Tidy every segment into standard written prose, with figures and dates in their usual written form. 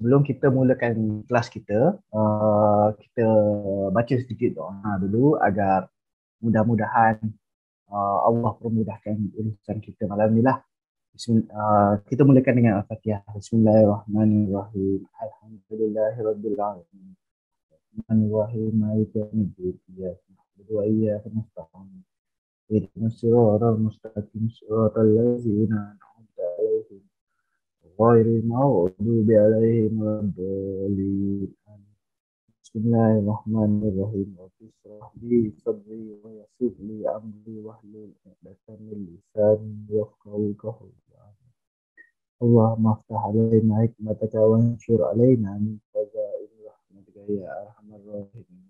sebelum kita mulakan kelas kita, kita baca sedikit doa dulu agar mudah-mudahan Allah permudahkan urusan kita malam ni lah. Kita mulakan dengan Al-Fatihah. Bismillahirrahmanirrahim. Alhamdulillahirrabbilalamin. Rahmanirrahim. Maliki yaumiddin. Iyyaka na'budu wa iyyaka nasta'in. Ihdinas siratal mustaqim. Siratal ladzina an'amta 'alaihim ghairil maghdubi 'alaihim waladdallin. Bismillahirrahmanirrahim. Rabbi shrah li sadri wa yassir li amri wahlul 'uqdatam min lisani yafqahu qawli. Allahumma aftah 'alaina hikmataka wa anshur 'alaina min khazaini rahmatika ya arhamar rahimin.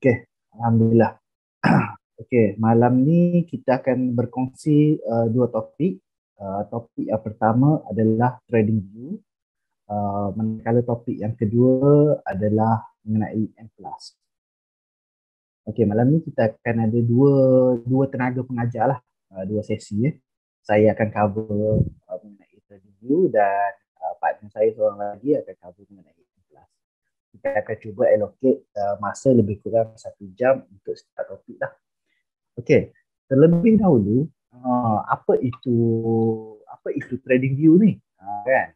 Okey, alhamdulillah. Okey, malam ni kita akan berkongsi dua topik. Topik yang pertama adalah trading view. Manakala topik yang kedua adalah mengenai M+. Okey, malam ni kita akan ada dua tenaga pengajar lah, dua sesi. Saya akan cover mengenai trading view dan partner saya seorang lagi akan cover mengenai M+. Kita akan cuba allocate masa lebih kurang 1 jam untuk start topik lah. Okey, terlebih dahulu apa itu trading view ni? Kan?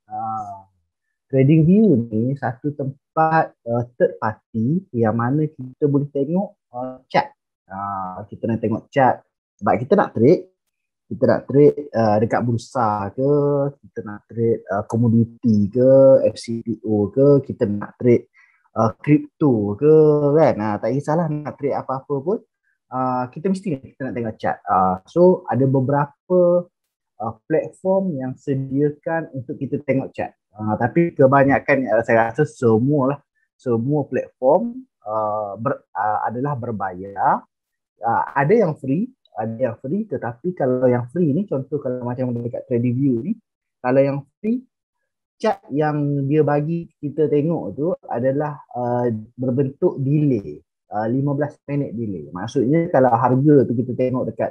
Trading view ni satu tempat third party yang mana kita boleh tengok chart. Kita nak tengok chart sebab kita nak trade dekat bursa ke, kita nak trade komoditi ke, FCPO ke, kita nak trade kripto ke kan. Tak kisahlah nak trade apa-apa pun, kita mesti kita nak tengok chart. So ada beberapa platform yang sediakan untuk kita tengok chart. Tapi kebanyakan saya rasa semua platform adalah berbayar. Ada yang free tetapi kalau yang free ni, contoh kalau macam dekat TradingView ni, kalau yang free, chart yang dia bagi kita tengok tu adalah berbentuk delay, 15 minit delay. Maksudnya kalau harga tu kita tengok dekat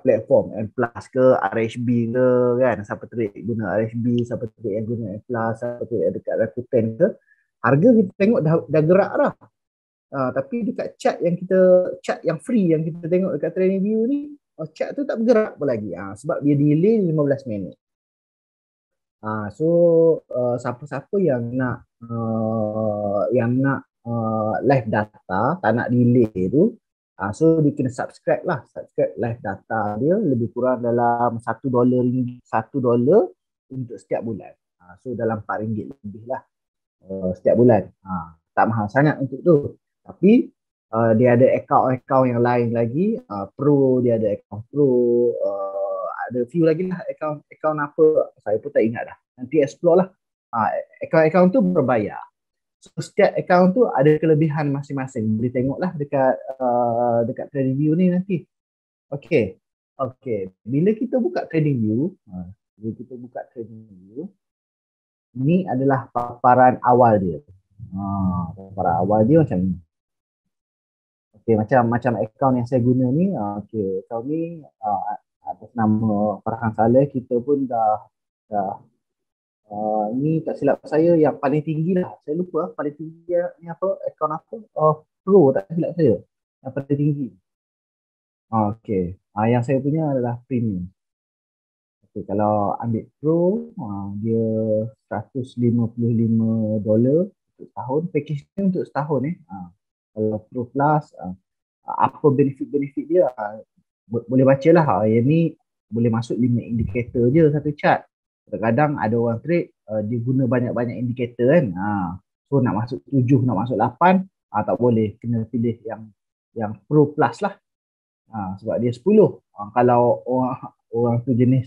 platform M+ ke RHB ke kan, siapa trade guna RHB, siapa trade yang guna M+, siapa trade dekat Rakuten ke, harga kita tengok dah gerak dah. Tapi dekat chart yang free yang kita tengok dekat TradingView ni, chart tu tak bergerak pun lagi, sebab dia delay 15 minit. So siapa-siapa yang nak live data, tak nak delay tu, so dia kena subscribe live data dia lebih kurang dalam $1 untuk setiap bulan. So dalam RM4 lebih lah setiap bulan. Tak mahal sangat untuk tu. Tapi dia ada akaun yang lain lagi, Pro, dia ada akaun Pro, ada few lagi lah akaun apa, saya pun tak ingat dah. Nanti explore lah. Akaun tu berbayar. So, setiap akaun tu ada kelebihan masing-masing. Boleh tengoklah dekat TradingView ni nanti. Okey. Bila kita buka TradingView, ni adalah paparan awal dia. Paparan awal dia macam ni. Okey, macam akaun yang saya guna ni, akaun ni atas nama Farhan Saleh, kita pun dah ni tak silap saya yang paling tinggi lah. Saya lupa paling tinggi ni apa, akaun apa? Pro tak silap saya. Yang paling tinggi. Okey. Yang saya punya adalah premium. Okey, kalau ambil Pro, dia $155 untuk setahun. Package ni untuk setahun Kalau Pro Plus, apa benefit dia? Boleh bacalah. Yang ni boleh masuk 5 indikator je satu chart. Kadang-kadang ada orang trade dia guna banyak-banyak indikator kan. So nak masuk 7, nak masuk 8, tak boleh, kena pilih yang Pro Plus lah. Sebab dia 10. Kalau orang tu jenis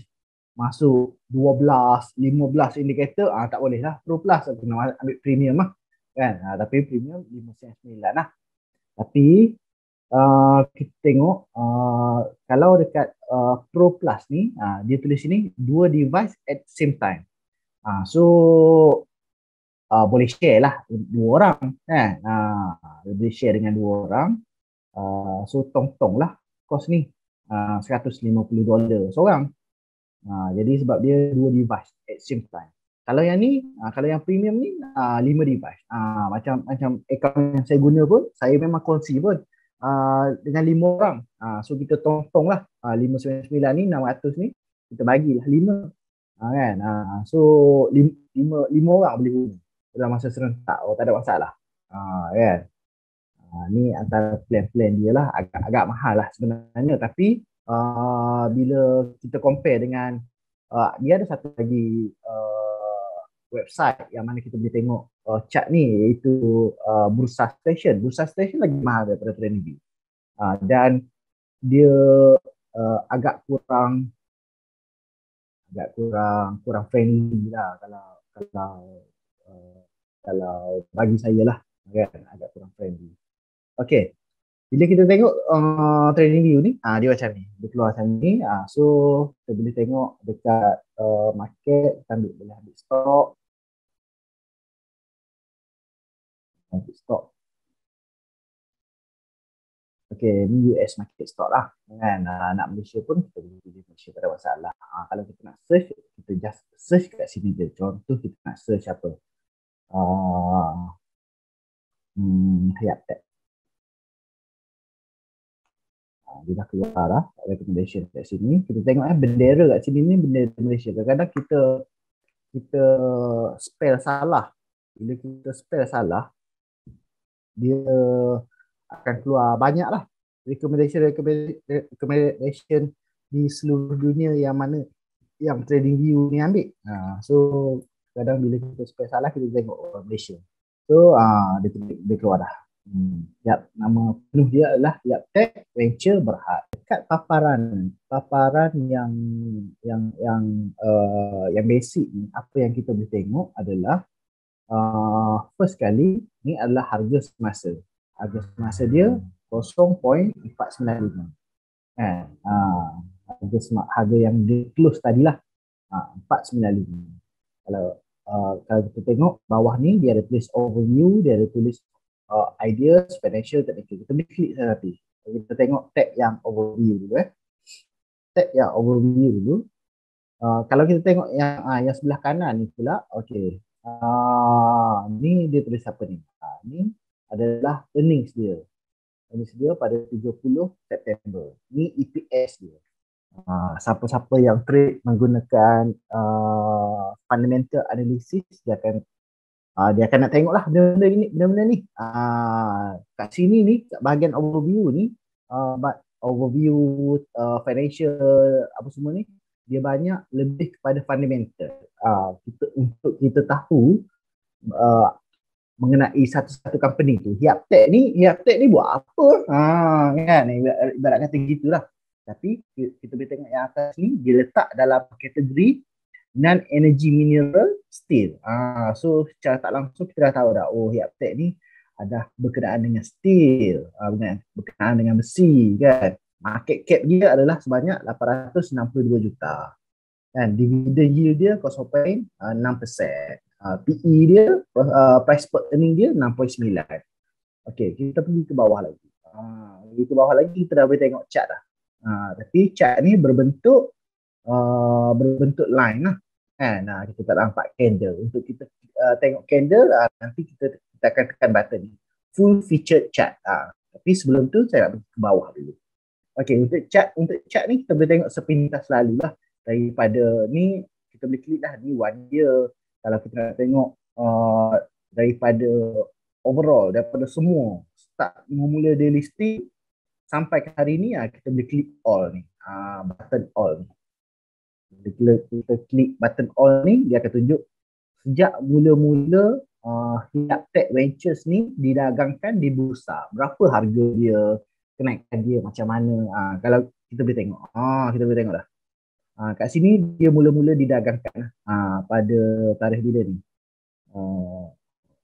masuk 12, 15 indikator, tak boleh lah Pro Plus, kena ambil premium lah kan. Tapi premium 5.9 lah. Tapi kita tengok kalau dekat Pro Plus ni, dia tulis sini 2 device at same time. So boleh share lah 2 orang kan. Boleh share dengan 2 orang. So tong-tong lah kos ni, $150 seorang. Jadi sebab dia 2 device at same time. Kalau yang ni, kalau yang premium ni 5 device. Macam akaun yang saya guna pun, saya memang kongsi pun dengan 5 orang. So kita tong-tong lah 599 ni, 600 ni, kita bagilah 5. Kan? So 5 orang boleh guna dalam masa serentak. Tak ada masalah. Kan? Ni antara plan-plan dia lah. Agak mahal lah sebenarnya. Tapi bila kita compare dengan dia ada satu lagi website yang mana kita boleh tengok chart ni, iaitu Bursa Station. Bursa Station lagi mahal daripada TradingView. Dan dia agak kurang friendly lah kalau bagi saya lah, kan, agak kurang friendly. Okay, bila kita tengok TradingView ni, dia macam ni, dia keluar macam ni. So kita boleh tengok dekat market, kita boleh ambil stok. Okay, ni US market stock lah. Kan? Nak Malaysia pun kita boleh pilih Malaysia, tak ada masalah. Kalau kita nak search, kita just search kat sini je. Contoh kita nak search apa? Hayat. Dia dah keluar lah recommendation kat sini. Kita tengok bendera kat sini ni bendera Malaysia. Kadang-kadang kita spell salah. Bila kita spell salah, dia akan keluar banyak lah recommendation di seluruh dunia yang mana yang TradingView ni ambil. So kadang bila kita spell salah, kita tengok Malaysia. So dia keluar dah. Nama penuh dia adalah Yaptec Venture Berhad. Dekat paparan yang basic ni, apa yang kita boleh tengok adalah first kali ni adalah harga semasa. Harga semasa dia 0.495. Harga yang dia close tadilah 495. Kalau kita tengok bawah ni, dia ada tulis overview, dia ada tulis ideas, financial, technical. Kita boleh klik nanti. Kita tengok tag yang overview dulu. Tag yang overview dulu. Kalau kita tengok yang sebelah kanan ni pula, okay. Ni dia tulis apa ni? Ni adalah earnings dia. Earnings dia pada 30 September. Ni EPS dia. Siapa-siapa yang trade menggunakan fundamental analysis, dia akan nak tengok lah benda-benda ni. Kat sini ni, kat bahagian overview ni, overview financial apa semua ni, dia banyak lebih kepada fundamental. Untuk kita tahu mengenai satu-satu company tu. Yaptec ni buat apa? Kan? Ibarat kata gitulah. Tapi kita boleh tengok yang atas ni, dia letak dalam kategori non-energy mineral steel. So secara tak langsung kita dah tahu dah, Yaptec ni ada berkenaan dengan steel, berkenaan dengan besi, kan. Market cap dia adalah sebanyak 862 juta. Kan, dividend yield dia 0.6%. PE dia, price per earning dia 6.9. Okey, kita pergi ke bawah lagi. Kita dah boleh tengok chart dah. Tapi chart ni berbentuk line lah. Kan? Kita tak nampak candle. Untuk kita tengok candle, nanti kita akan tekan button ni, full featured chart. Tapi sebelum tu saya nak pergi ke bawah dulu. Okey, untuk chart ni kita boleh tengok sepintas lalu lah. Daripada ni kita boleh klik lah ni 1 year. Kalau kita nak tengok daripada overall, daripada semua start mula daily listing sampai ke hari ni, kita boleh klik all ni, button all ni. Bila kita klik button all ni, dia akan tunjuk sejak mula-mula Yaptec Ventures ni didagangkan di bursa, berapa harga dia, kenaikan dia macam mana. Kalau kita boleh tengok, kita boleh tengok dah. Kat sini dia mula-mula didagangkan pada tarikh bila ni,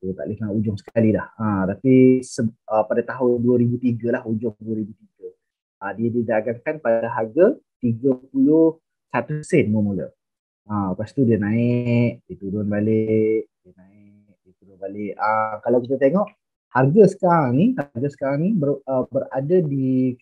tak boleh nak ujung sekali dah, tapi pada tahun 2003 lah, ujung 2003. Dia didagangkan pada harga 31 sen mula-mula. Lepas tu dia naik, dia turun balik, dia naik, dia turun balik. Kalau kita tengok harga sekarang ni berada di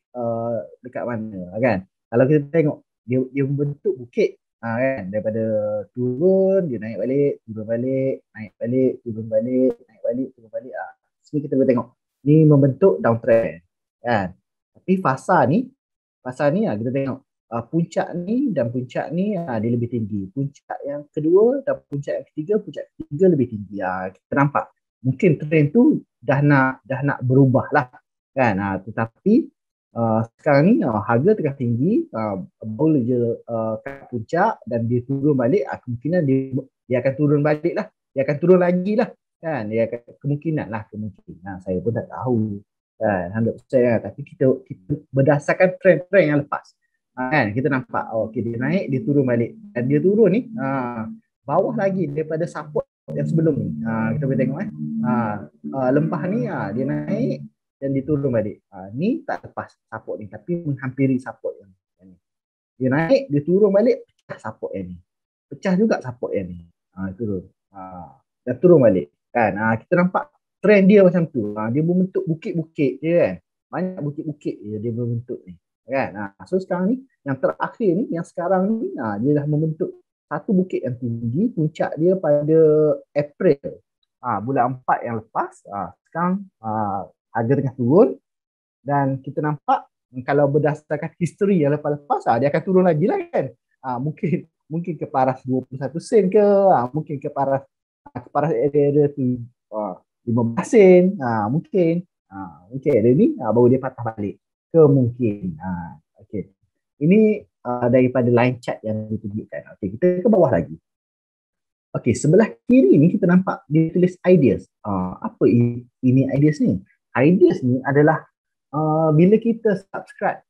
dekat mana, kan? Kalau kita tengok dia membentuk bukit. kan daripada turun dia naik balik, turun balik, naik balik, turun balik, naik balik, turun balik. Sini kita boleh tengok ni membentuk downtrend kan. Tapi fasa ni kita tengok puncak ni dan puncak ni dia lebih tinggi. Puncak yang kedua dan puncak ketiga lebih tinggi. Kita nampak mungkin trend tu dah nak berubah lah kan. Tetapi sekarang ni harga tengah tinggi, baru je kat puncak dan dia turun balik, kemungkinan dia akan turun balik lah, dia akan turun lagi lah kan. Dia akan kemungkinan saya pun tak tahu kan 100% lah. Tapi kita berdasarkan trend-trend yang lepas kan, kita nampak okay, dia naik, dia turun balik, dan dia turun ni bawah lagi daripada support yang sebelum ni. Kita boleh tengok lempah ni dia naik dan dia turun balik. Ni tak lepas support ni, tapi menghampiri support yang ni. Dia naik, dia turun balik, pecah support yang ni, pecah juga support yang ni, turun dan turun balik kan. Kita nampak trend dia macam tu. Dia membentuk bukit-bukit je kan, banyak bukit-bukit je dia membentuk ni kan. So sekarang ni yang terakhir ni, yang sekarang ni dia dah membentuk satu bukit yang tinggi. Puncak dia pada April bulan 4 yang lepas. Sekarang harga tengah turun dan kita nampak kalau berdasarkan history yang lepas-lepas dia akan turun lagi lah kan. Mungkin ke paras 21 sen ke, mungkin ke paras area tu 15 sen, mungkin ada ni baru dia patah balik kemungkinan. Okey, ini daripada line chart yang ditunjukkan. Okey, kita ke bawah lagi. Okey, sebelah kiri ni kita nampak dia tulis ideas. Apa ini ideas ni? Ideas ni adalah bila kita subscribe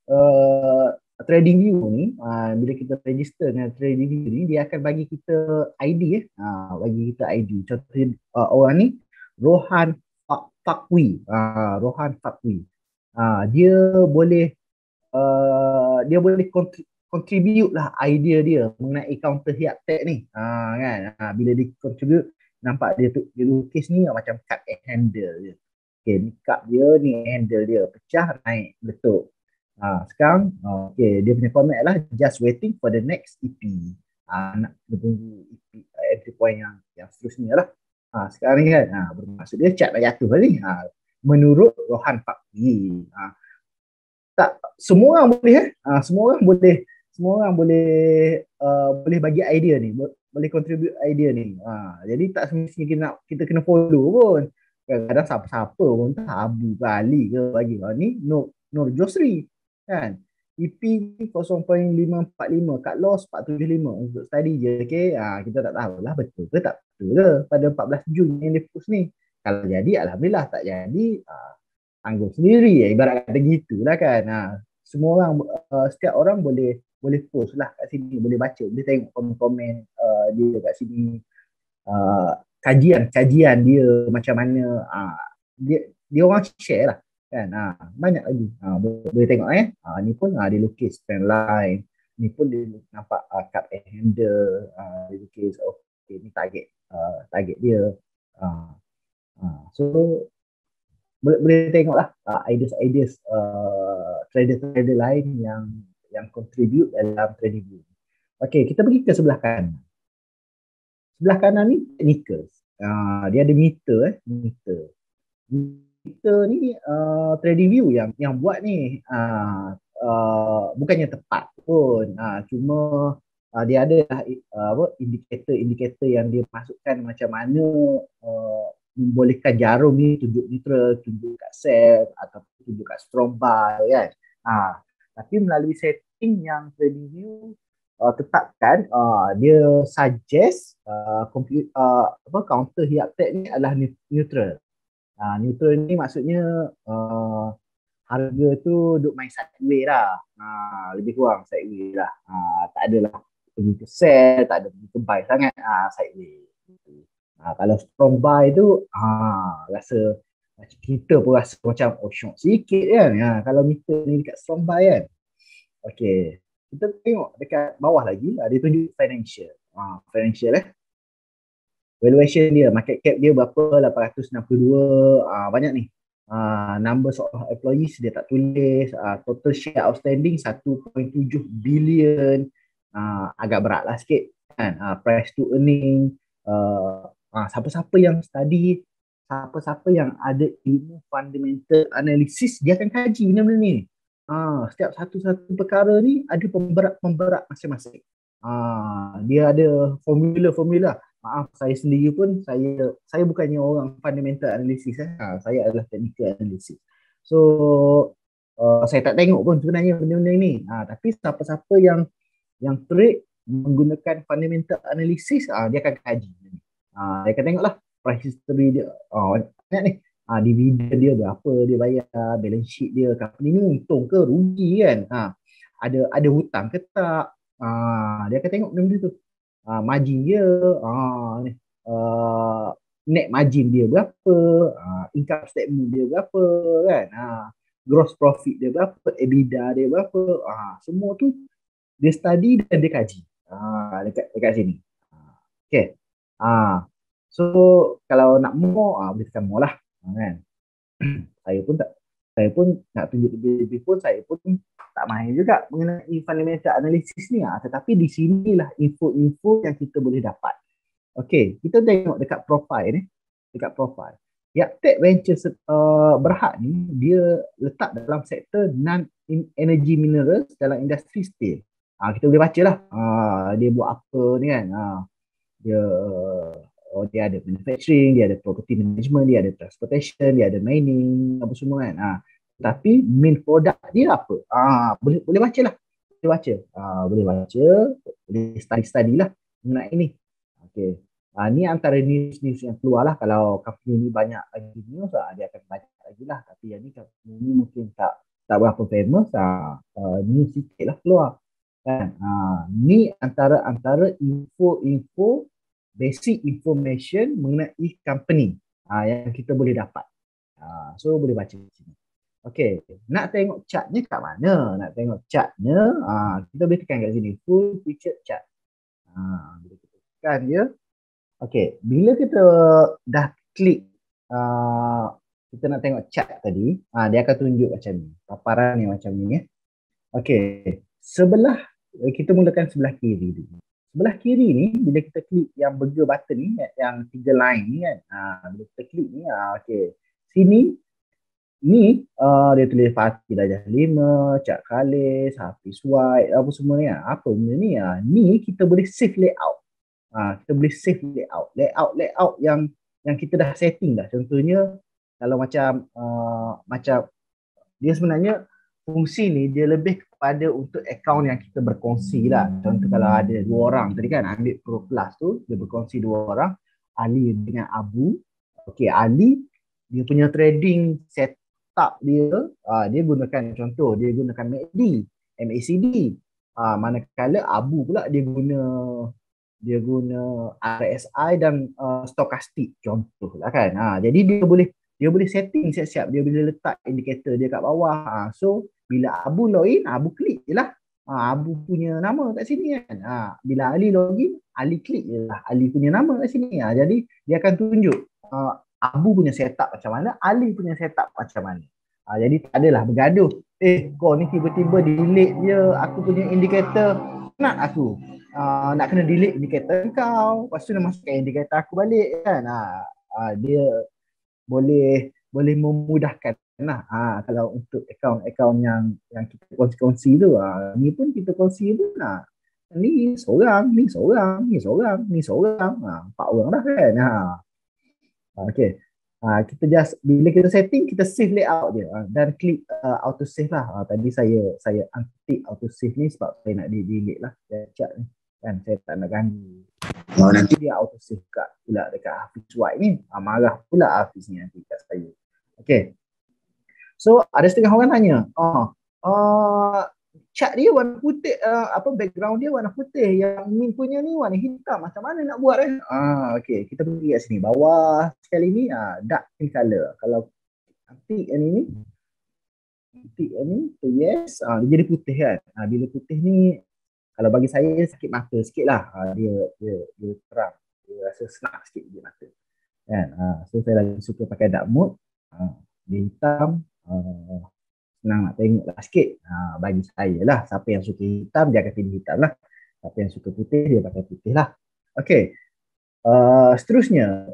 TradingView ni, bila kita register dengan TradingView ni, dia akan bagi kita ID bagi kita ID. Contohnya orang ni Rohan Fakwi. Rohan Fakwi. Dia boleh contribute lah idea dia mengenai counter hiap tag ni kan. Bila dia contribute, nampak dia lukis ni macam cup and handle je. Okay, ni cup dia, ni handle dia, pecah, naik, letup. Sekarang okay, dia punya format lah just waiting for the next EP. Nak tunggu EP, entry point yang seterusnya lah. Sekarang ni kan bermaksud dia chart nak jatuh tadi. Menurut Rohan Fakwi, tak semua orang boleh semua orang boleh bagi idea ni, boleh contribute idea ni. Jadi tak semestinya kita kena follow pun. Kadang-kadang siapa-siapa pun, tak Abu Ghali ke bagi. Ni Nur Josri kan, EP 0.545, cut loss 475 untuk study je. Okay, kita tak tahulah betul ke tak betul ke pada 14 Jun yang dia post ni. Kalau jadi alhamdulillah, tak jadi tanggung sendiri, ibarat kata gitulah kan. Semua orang, setiap orang boleh post lah kat sini, boleh baca, boleh tengok komen-komen dia kat sini, kajian dia macam mana, dia orang share lah kan. Banyak lagi boleh tengok ni pun dia lukis trend line, ni pun dia nampak cup and handle, dia lukis okay, ni target dia. So boleh tengoklah ideas trader-trader lain yang contribute dalam TradingView. Okey, kita pergi ke sebelah kanan. Sebelah kanan ni technical. Dia ada meter ni TradingView yang buat ni bukannya tepat pun. Cuma dia ada indikator yang dia masukkan macam mana membolehkan jarum ni tunjuk neutral, tunjuk kat sell ataupun tunjuk kat strong buy kan. Tapi melalui setting yang TradingView tetapkan, dia suggest counter hiap tag ni adalah neutral. Neutral ni maksudnya harga tu duk main sideways lah, lebih kurang sideways lah. Tak adalah pergi ke sell, tak ada pergi ke buy sangat, sideways. Kalau strong buy tu rasa kita pun rasa macam short sikit kan. Kalau meter ni dekat strong buy kan. Okey, kita tengok dekat bawah lagi, dia tunjuk financial. Financial valuation dia, market cap dia berapa, 862, banyak ni. Numbers of employees dia tak tulis, total share outstanding 1.7 billion, agak berat lah sikit kan. Price to earning, siapa-siapa yang study, siapa-siapa yang ada ilmu fundamental analysis, dia akan kaji benda-benda ni. Setiap satu-satu perkara ni ada pemberat-pemberat masing-masing. Dia ada formula-formula. Maaf, saya sendiri pun saya bukannya orang fundamental analysis. Saya adalah technical analysis. So saya tak tengok pun sebenarnya benda-benda ni. Tapi siapa-siapa yang trade menggunakan fundamental analysis, dia akan kaji. Dia akan tengoklah price history dia. Ingat ni, dividen dia berapa dia bayar, balance sheet dia, company ni untung ke rugi kan. Ada hutang ke tak. Dia akan tengok benda tu. Margin dia, ni, net margin dia berapa, income statement dia berapa kan. Gross profit dia berapa, EBITDA dia berapa. Semua tu dia study dan dia kaji. Dekat sini. Okay. So kalau nak more, boleh tekan more lah. Kan? Saya pun nak tunjuk lebih-lebih pun, saya pun tak mahir juga mengenai fundamental analysis ni. Tetapi di sinilah info-info yang kita boleh dapat. Okay, kita tengok dekat profile ni. Dekat profile. Yaptec Ventures Berhad ni, dia letak dalam sektor non-energy minerals dalam industri steel. Kita boleh baca lah. Dia buat apa ni kan. Dia ada manufacturing, dia ada property management, dia ada transportation, dia ada mining, apa semua kan. Tapi main produk dia apa? Boleh baca lah. Boleh baca. Boleh study lah mengenai ini. Okay. Ni antara news-news yang keluar lah. Kalau company ni banyak lagi news, dia akan banyak lagi lah. Tapi yang ni company ni mungkin tak berapa famous. News sikit lah keluar. Kan? Ni antara info-info, basic information mengenai company yang kita boleh dapat. So boleh baca di sini. Okay, nak tengok chartnya kat mana? Nak tengok chartnya, kita boleh tekan kat sini, full featured chart. Bila kita tekan dia, okay, bila kita dah klik, kita nak tengok chart tadi, dia akan tunjuk macam ni, paparan ni macam ni. Okay, kita mulakan sebelah kiri dulu. Sebelah kiri ni, bila kita klik yang burger button ni, yang 3 line ni kan, bila kita klik ni, okay, sini ni dia tulis Fatih Darjah 5, Cak Khalis, Hafiz White, apa semua ni. Apa benda ni? Ni kita boleh save layout. Kita boleh save layout yang kita dah setting dah. Contohnya kalau macam dia sebenarnya fungsi ni dia lebih kepada untuk akaun yang kita berkongsi lah. Contoh kalau ada 2 orang tadi kan, ambil Pro Plus tu, dia berkongsi 2 orang, Ali dengan Abu. Okay, Ali dia punya trading setup dia, dia gunakan contoh, dia gunakan MACD. Manakala Abu pula dia guna RSI dan stokastik contoh lah kan. Jadi dia boleh setting siap-siap, dia boleh letak indikator dia kat bawah. So bila Abu login, Abu klik je lah. Abu punya nama kat sini kan. Bila Ali login, Ali klik je lah Ali punya nama kat sini. Jadi dia akan tunjuk Abu punya setup macam mana, Ali punya setup macam mana. Jadi tak adalah bergaduh. Kau ni tiba-tiba delete je aku punya indikator. Nak aku nak kena delete indikator kau. Lepas tu dia masukkan indikator aku balik kan. Dia boleh memudahkan lah. Kalau untuk akaun yang kita kongsi tu, ni pun kita kongsi pun ni seorang, ni seorang, ni seorang, ni seorang, 4 orang dah kan. Okay. Kita just bila kita setting, kita save layout dia dan klik auto save lah. Tadi saya untick auto save ni sebab saya nak delete lah chat ni kan, saya tak nak ganggu. Nanti dia auto save pula dekat Hafiz White ni. Marah pula Hafiz ni nanti kat saya. Okay. So ada setengah orang tanya, chart dia warna putih, background dia warna putih, yang Min punya ni warna hitam, macam mana nak buat kan? Okay, kita pergi kat sini bawah sekali ni, dark pink color. Kalau antik ni yes, dia jadi putih kan. Bila putih ni, kalau bagi saya sakit mata sikit lah. Dia terang, dia rasa senang sikit dia mata kan. So saya lagi suka pakai dark mode. Dia hitam, senang nak tengok lah sikit. Bagi saya lah, siapa yang suka hitam dia akan pilih hitam lah. Tapi yang suka putih, dia pakai putih lah. Okay. Seterusnya,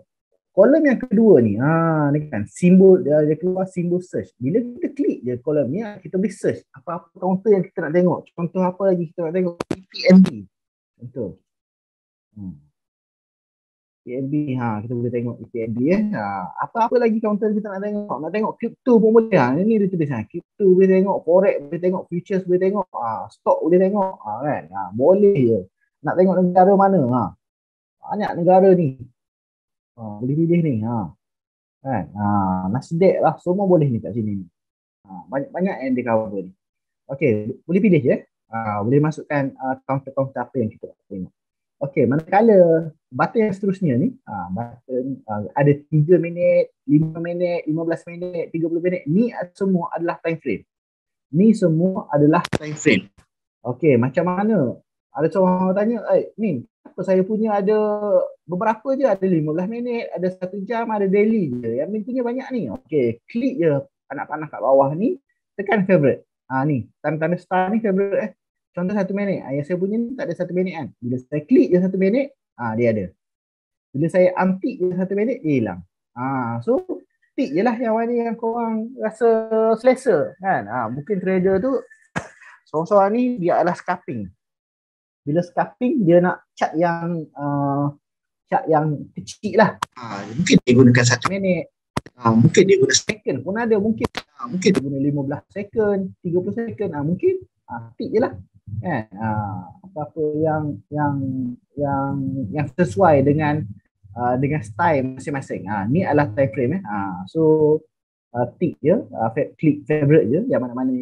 kolom yang kedua ni, ni kan simbol dia keluar simbol search. Bila kita klik je kolom ni, kita boleh search apa-apa counter yang kita nak tengok. Contoh apa lagi kita nak tengok? PMB. Contoh. PMB, kita boleh tengok PMB apa-apa lagi counter kita nak tengok. Nak tengok crypto pun boleh. Ini dia tulis crypto boleh tengok, forex boleh tengok, futures boleh tengok, stock boleh tengok, kan. Boleh je. Nak tengok negara mana? Banyak negara ni. Boleh pilih ni. Kan? Nasdaq lah, semua boleh ni kat sini. Banyak yang di cover ni. Okey, boleh pilih je. Boleh masukkan counter-counter apa yang kita tengok. Okey, manakala button yang seterusnya ni, button ada 3 minit, 5 minit, 15 minit, 30 minit. Ni semua adalah time frame. Ni semua adalah time frame. Okey, macam mana? Ada seorang tanya, Min, apa saya punya ada beberapa je, ada 15 minit, ada 1 jam, ada daily je. Yang Min punya banyak ni. Okey, klik je panah-panah kat bawah ni, tekan favorite. Ni, tanda-tanda star ni favorite Contoh 1 minit. Yang saya punya ni tak ada 1 minit kan. Bila saya klik je 1 minit, dia ada. Bila saya untick je 1 minit, dia hilang. So, tick je lah yang mana yang korang rasa selesa kan. Mungkin trader tu, seorang-seorang ni dia adalah scalping. Bila scalping, dia nak chart yang kecil lah. Mungkin dia gunakan 1 minit. Mungkin dia guna second pun ada. Mungkin dia guna 15 second, 30 second. Mungkin tick je lah. Kan? Apa-apa yang sesuai dengan style masing-masing. Ni adalah time frame. So, tick je, klik favorite je, yang mana-mana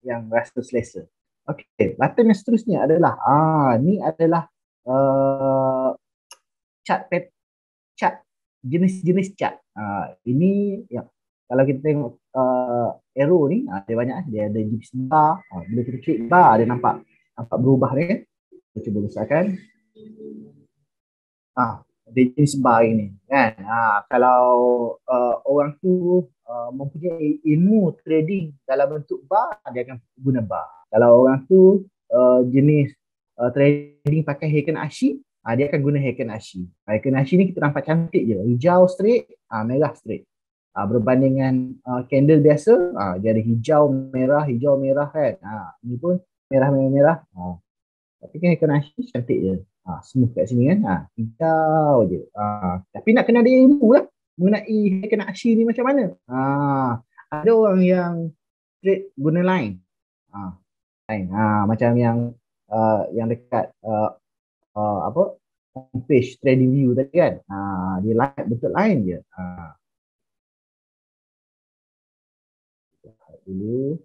yang rasa selesa. Okey, button yang seterusnya adalah ni adalah chart jenis-jenis chart. Ini ya, kalau kita tengok arrow ni, dia banyak, dia ada jenis bar. Bila kita klik bar, dia nampak berubah ni. Kita cuba besarkan. Dia jenis bar ini kan. Kalau orang tu mempunyai ilmu trading dalam bentuk bar, dia akan guna bar. Kalau orang tu jenis trading pakai Heiken Ashi, dia akan guna Heiken Ashi. Heiken Ashi ni kita nampak cantik je, hijau straight, merah straight. Berbandingan candle biasa, dia ada hijau merah kan. Ini pun merah. Tapi kan Heiken Ashi cantik je. Smooth kat sini kan. Hijau je. Tapi nak kena ada ilmu lah mengenai Heiken Ashi ni macam mana. Ada orang yang trade guna line. Line. Macam yang dekat page trading view tadi kan. Dia line, bentuk line je. Lihat dulu.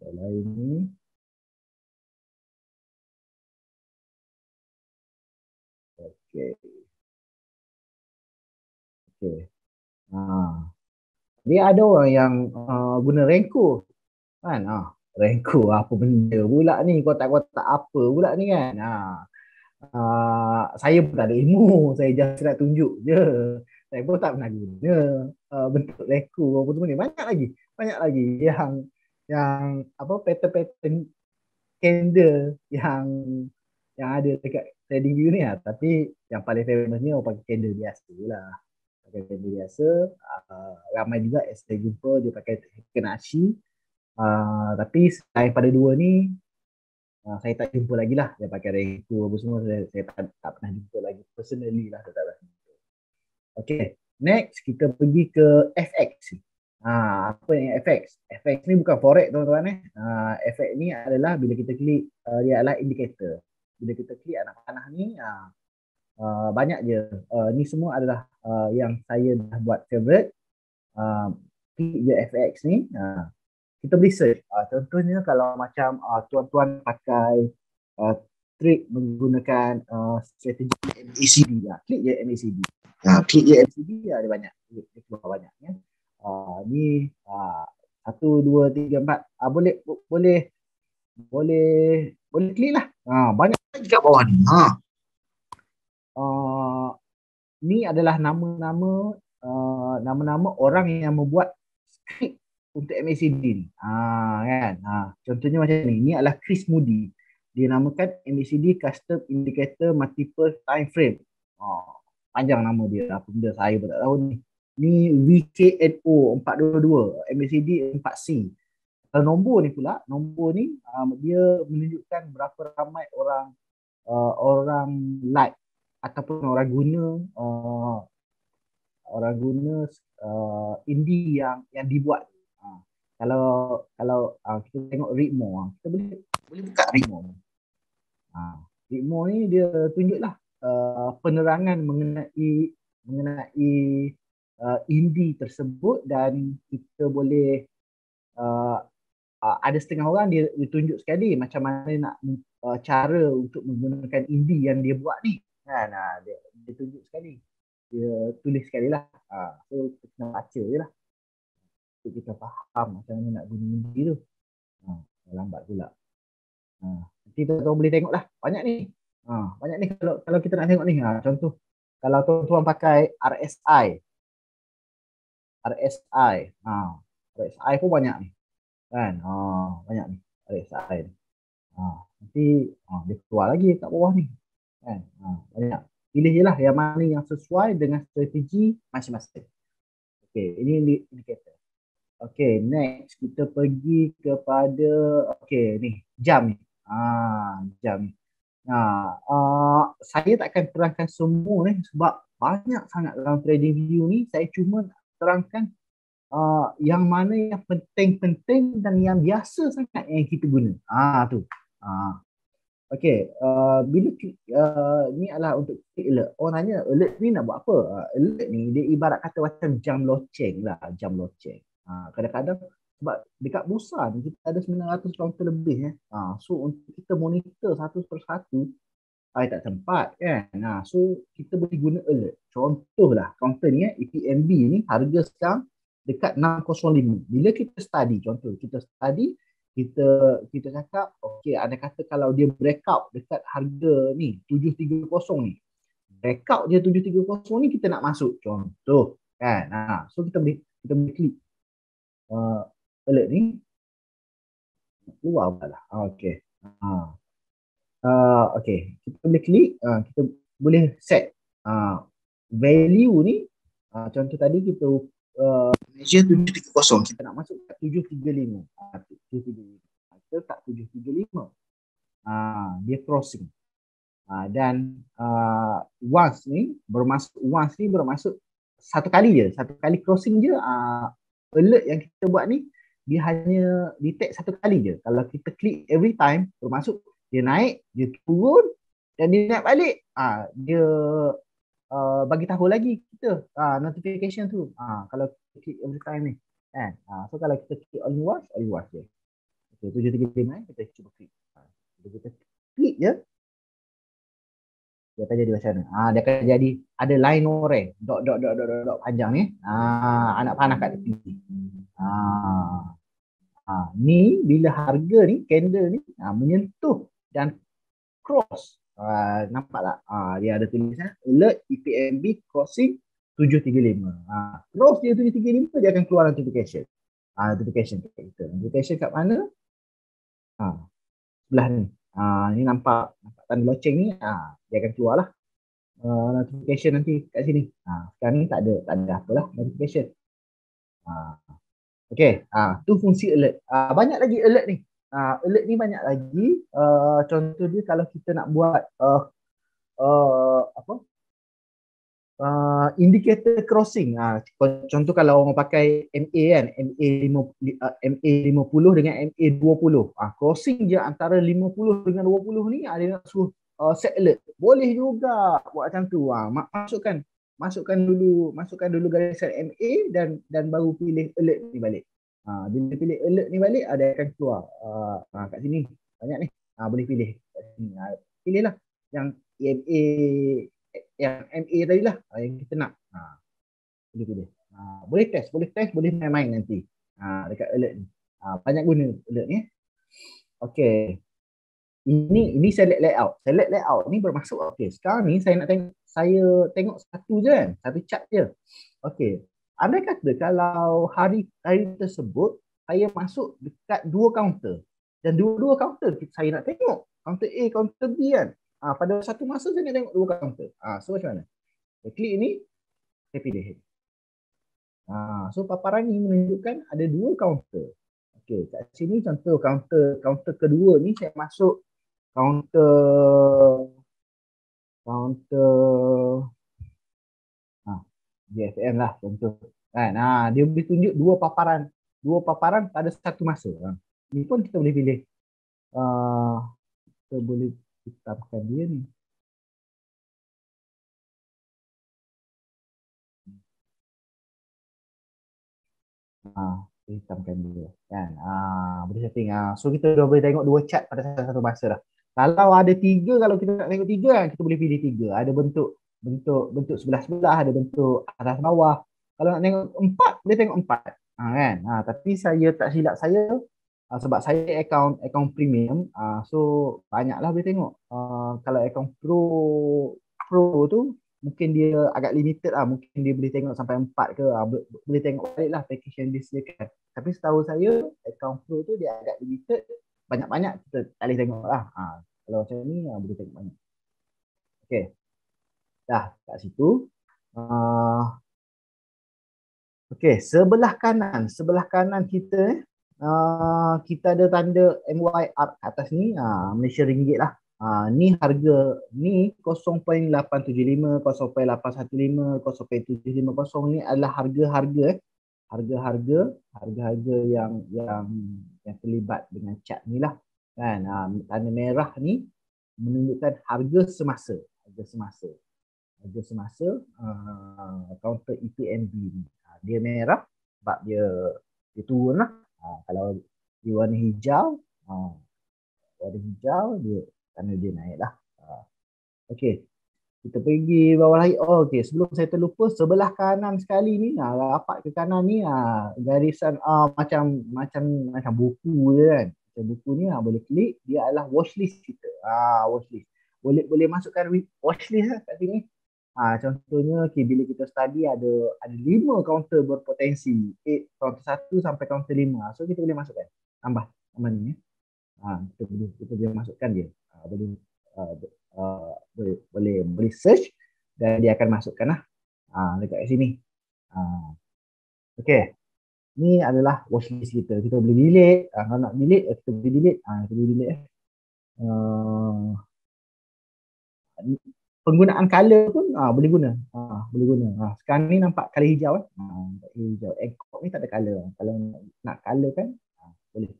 Line ni. Okay. Dia ada orang yang guna Renko kan. Renko apa benda pula ni, kotak-kotak apa pula ni kan. Saya pun tak ada ilmu, saya just nak tunjuk je. Saya pun tak pernah guna bentuk Renko apa semua ni. Banyak lagi yang pattern candle yang ada dekat trading view ni tapi yang paling famous ni orang pakai candle biasa lah. Pakai candle biasa, ramai juga saya jumpa dia pakai Heiken Ashi. Tapi selain pada dua ni, saya tak jumpa lagi lah dia pakai Renko apa semua. Saya tak pernah jumpa lagi personally lah. Saya tak pernah jumpa. Okay, next kita pergi ke FX. Apa yang FX? FX ni bukan forex teman-teman. FX ni adalah bila kita klik, dia adalah indikator. Bila kita klik anak panah ni, banyak je. Ni semua adalah yang saya dah buat favorite. Klik je FX ni, kita boleh search. Contohnya kalau macam tuan-tuan pakai trade menggunakan strategi MACD, klik je MACD. Klik je MACD, ada banyak. Dia keluar banyak ya. Ni 1, 2, 3, 4. Boleh klik lah. Banyak lagi kat bawah ni. Ni adalah nama-nama orang yang membuat skrip untuk MACD ni. Kan? Contohnya macam ni. Ni adalah Chris Moody. dinamakan MACD Custom Indicator Multiple Time Frame. Panjang nama dia, apa benda saya pun tak tahu ni. Ni VKNO 422, MACD 4C. Kalau nombor ni pula, nombor ni dia menunjukkan berapa ramai orang like ataupun orang guna indie yang dibuat. Kalau kita tengok Ritmo, kita boleh buka Ritmo. Ritmo ni dia tunjuklah penerangan mengenai indie tersebut, dan kita boleh ada setengah orang dia tunjuk sekali macam mana nak cara untuk menggunakan indie yang dia buat ni kan. Dia tunjuk sekali, dia tulis sekali lah. So kita kena baca je lah untuk kita faham macam mana nak guna indie tu. Lambat pula. Nanti tuan-tuan boleh tengok lah, banyak ni. Banyak ni kalau kita nak tengok ni. Contoh kalau tuan-tuan pakai RSI pun banyak ni kan. Banyak ni RSI ni. Nanti dia keluar lagi kat bawah ni kan. Banyak, pilih je lah yang mana yang sesuai dengan strategi masing-masing. Okay, ini indikator. Okay, next kita pergi kepada ni jam ni. Jam ni. Saya tak akan terangkan semua ni sebab banyak sangat dalam TradingView ni. Saya cuma terangkan yang mana yang penting-penting dan yang biasa sangat yang kita guna. Tu. Okey, bila ni adalah untuk alert. Orang tanya alert ni nak buat apa? Alert ni dia ibarat kata macam jam loceng lah, jam loceng. Kadang-kadang sebab dekat bursa ni kita ada 900 kaunter lebih so untuk kita monitor satu persatu tak sempat kan. So kita boleh guna alert. Contohlah kaunter ni EPMB ni harga sekarang dekat 605. Bila kita study, contoh kita study, kita cakap okey, ada kata kalau dia breakout dekat harga ni 730 ni, breakout dia 730 ni, kita nak masuk contoh kan. So kita boleh klik alert ni keluar lah. Okey. Okey, kita boleh klik, kita boleh set value ni. Contoh tadi kita measure 730, kita nak masuk kat 735. 735. Kita tak 735. Dia crossing. Dan once ni bermasuk satu kali crossing je. Alert yang kita buat ni dia hanya detect satu kali je. Kalau kita klik every time bermasuk, dia naik, dia turun dan dia naik balik, dia bagi tahu lagi kita notification tu. Kalau kita klik every time ni kan. So kalau kita klik only once je. Okay, 735 kita cuba klik. Kita klik je, dia akan jadi macam mana? Dia akan jadi ada line oranye, dot panjang ni. Anak panah kat tepi. Ni bila harga ni, candle ni menyentuh dan cross. Nampak tak? Dia ada tulisan alert EPMB crossing 735. Cross dia 735, dia akan keluar notification. Notification kat mana? Sebelah ni. Ni nampak tanda loceng ni, dia akan keluar lah notification nanti kat sini. Sekarang ni tak ada apalah notification. Okey, tu fungsi alert. Banyak lagi alert ni. Alert ni banyak lagi. Contoh dia kalau kita nak buat indicator crossing. Contoh kalau orang pakai MA kan, MA50 dengan MA20. Crossing je antara 50 dengan 20 ni, dia nak suruh set alert. Boleh juga buat macam tu. Masukkan dulu garisan MA dan baru pilih alert ni balik. Bila pilih alert ni balik, dia akan keluar. Kat sini banyak ni. Boleh pilih kat sini. Pilihlah yang MA tadi lah yang kita nak. Boleh pilih. Boleh test, boleh main-main nanti dekat alert ni. Banyak guna alert ni. Okey. Ini select layout. Select layout ni bermaksud okey, sekarang ni saya tengok satu je kan, satu chart je. Okey. Andai kata kalau hari tersebut saya masuk dekat dua kaunter dan dua-dua kaunter saya nak tengok Counter A, counter B kan. Pada satu masa saya nak tengok dua counter. So macam mana? Saya klik ini, saya pilih. So paparan ini menunjukkan ada dua counter. Okey, kat sini contoh counter kedua ni saya masuk counter counter GFM lah contoh. Kan? Dia boleh tunjuk dua paparan pada satu masa. Ini pun kita boleh pilih. Kita boleh hitamkan dia ni. Hitamkan dia kan. Boleh setting. So kita dah boleh tengok dua chart pada satu masa dah. Kalau ada tiga, kalau kita nak tengok tiga kan, kita boleh pilih tiga. Ada bentuk sebelah-sebelah, ada bentuk atas bawah. Kalau nak tengok empat, boleh tengok empat. Kan. Tapi saya tak silap saya, sebab saya account premium, so banyaklah boleh tengok. Kalau account pro tu mungkin dia agak limited lah, mungkin dia boleh tengok sampai 4 ke, boleh tengok balik lah package yang disediakan. Tapi setahu saya account pro tu dia agak limited, banyak-banyak kita tak boleh tengok lah. Kalau macam ni boleh tengok banyak. Okay, dah kat situ. Okay, sebelah kanan kita kita ada tanda MYR atas ni, Malaysia Ringgit lah. Ni harga ni 0.875, 0.815, 0.75, ni adalah harga-harga harga-harga yang terlibat dengan cat ni lah kan. Tanda merah ni menunjukkan harga semasa counter EPNB ni. Dia merah sebab dia turun lah. Kalau di warna hijau dia tanda dia naik lah. Okey, kita pergi bawah lagi. Okey, sebelum saya terlupa, sebelah kanan sekali ni, rapat ke kanan ni, garisan macam buku je kan. Macam buku ni boleh klik, dia adalah watchlist kita. Watchlist. Boleh masukkan watchlist lah kat sini. Contohnya, bila kita study ada 5 counter berpotensi, counter 1 sampai counter 5. So kita boleh masukkan. Tambah ni. Kita boleh masukkan dia. Boleh search dan dia akan masukkan lah dekat sini. Okey, ni adalah watchlist kita. Kita boleh delete. Kalau nak delete, kita boleh delete. Kita boleh delete. Penggunaan color pun boleh guna. Sekarang ni nampak color hijau. Hijau. Angkop ni tak ada color. Kalau nak color kan, boleh.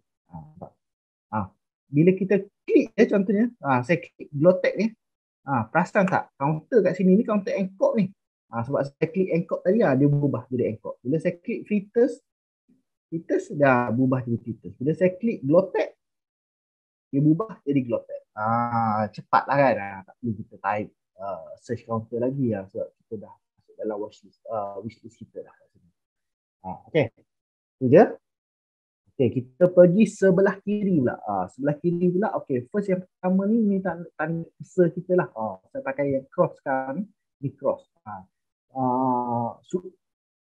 Bila kita klik contohnya, saya klik Glowtech ni, perasan tak counter kat sini ni counter angkop ni. Sebab saya klik angkop tadi, dia berubah jadi angkop. Bila saya klik filters dah berubah jadi filters. Bila saya klik Glowtech, dia berubah jadi Glowtech. Cepat lah kan. Tak perlu kita type search counter lagi sebab kita dah masuk dalam wishlist kita dah. Okay, itu je. Okay, kita pergi sebelah kiri pula. Sebelah kiri pula, okay, first yang pertama ni tanda user kita lah. Saya pakai yang cross sekarang ni cross.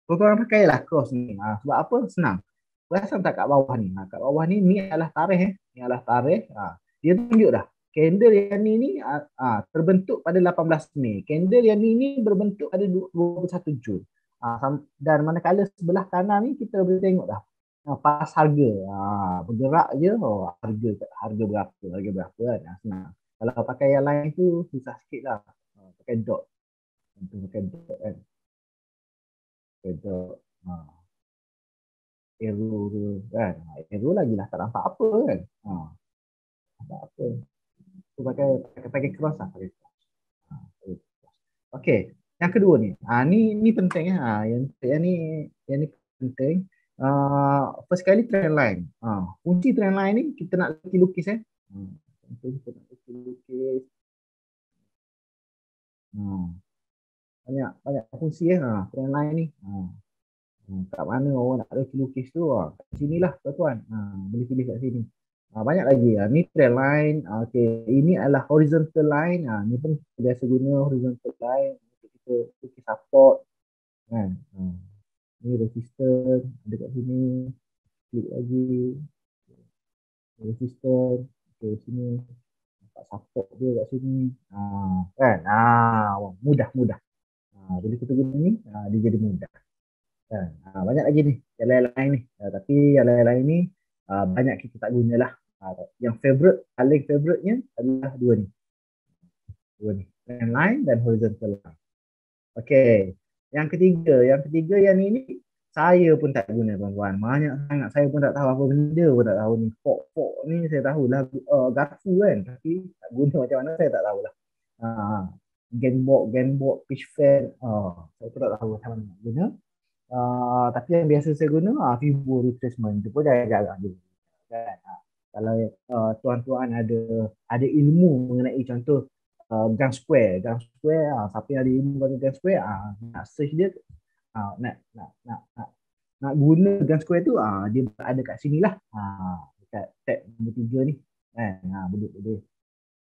Korang pakailah cross ni. Sebab apa? Senang. Perasan tak kat bawah ni? Kat bawah ni adalah tarikh. Ni adalah tarikh. Dia tunjuk dah. Candle yang ni terbentuk pada 18 Mei. Candle yang ni berbentuk pada 21 Jun. Dan manakala sebelah kanan ni kita boleh tengok dah. Pas harga. Bergerak je. Harga berapa kan. Senang. Kalau pakai yang lain tu susah sikit lah. Pakai dot. Pakai dot kan. Pakai dot. Arrow kan. Arrow lagi lah tak nampak apa kan. Tak apa. Tu pakai cross lah. Okey, yang kedua ni. Ni penting yang ni penting. First kali trend line. Kunci trend line ni kita nak lukis kita nak lukis. Banyak fungsi trend line ni. Kat mana orang nak lukis tu, kat sinilah tuan-tuan. Boleh pilih kat sini. Banyak lagi. Ni trend line. Okay. Ini adalah horizontal line. Ni pun biasa guna horizontal line untuk kita lukis support kan. Ni resistance ada kat sini. Klik lagi resistance. Okay, sini support dia kat sini. Kan? Mudah. Bila kita guna ni, dia jadi mudah. Kan? Banyak lagi ni, yang lain-lain ni. Tapi yang lain-lain ni, banyak kita tak gunalah. Yang favorite, paling favourite-nya adalah dua ni. Trend line dan horizontal line. Okey. Yang ketiga yang ni saya pun tak guna tuan-tuan. Banyak sangat saya pun tak tahu apa benda pun tak tahu ni. Fork ni saya tahulah garpu kan, tapi tak guna macam mana saya tak tahulah. Gameboard, pitch fan, saya pun tak tahu macam mana nak guna. Tapi yang biasa saya guna Vivo retracement tu pun jarang-jarang je. Kan? Kalau tuan-tuan ada ilmu mengenai contoh Gang Square, siapa yang ada ilmu pada Gang Square, nak search dia, nak guna Gang Square tu, dia ada kat sini lah, dekat tab nombor 3 ni kan.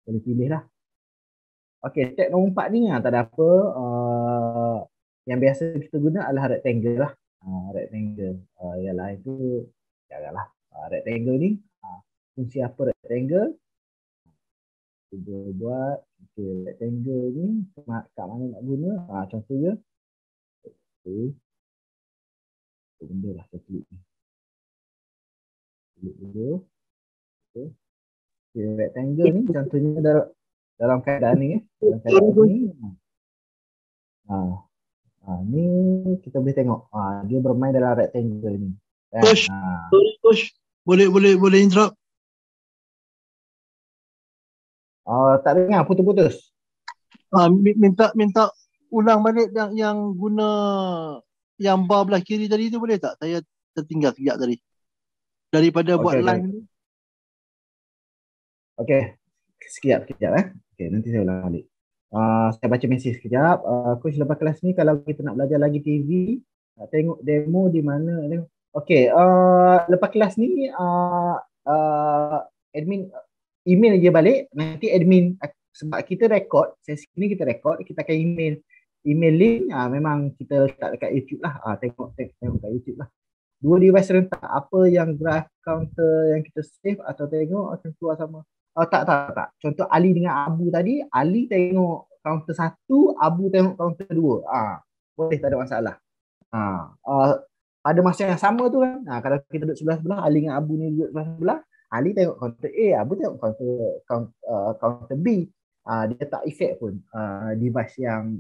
Boleh pilih lah. Okey, tab nombor 4 ni tak ada apa. Yang biasa kita guna adalah rectangle lah. Rectangle. Yang lain tu janganlah. Rectangle ni, fungsi apa rectangle? Kita buat rectangle ni kat mana nak guna. Contohnya benda lah saya klik ni. Klik dulu. Rectangle ni contohnya dalam keadaan ni. Ni kita boleh tengok. Dia bermain dalam rectangle ni. Push. Boleh interrupt. Tak dengar, putus-putus. Minta ulang balik yang guna yang bar belah kiri tadi tu, boleh tak? Saya tertinggal sekejap tadi. Daripada buat line ni. Okey. Sekejap. Okey, nanti saya ulang balik. Saya baca mesej sekejap. Coach, lepas kelas ni kalau kita nak belajar lagi TV, tengok demo di mana. Okey, lepas kelas ni admin email je balik. Nanti admin, sebab kita record, sesi ni kita record, kita akan email link. Memang kita letak dekat YouTube lah. Tengok kat YouTube lah. Dua device rentak, apa yang graph counter yang kita save atau tengok akan keluar sama. Tak. Contoh Ali dengan Abu tadi, Ali tengok counter 1, Abu tengok counter 2. Boleh, tak ada masalah. Pada masa yang sama tu kan, kalau kita duduk sebelah-sebelah, Ali dengan Abu ni duduk sebelah-sebelah, Ali tengok counter A, Abu tengok counter B. Dia tak efek pun device yang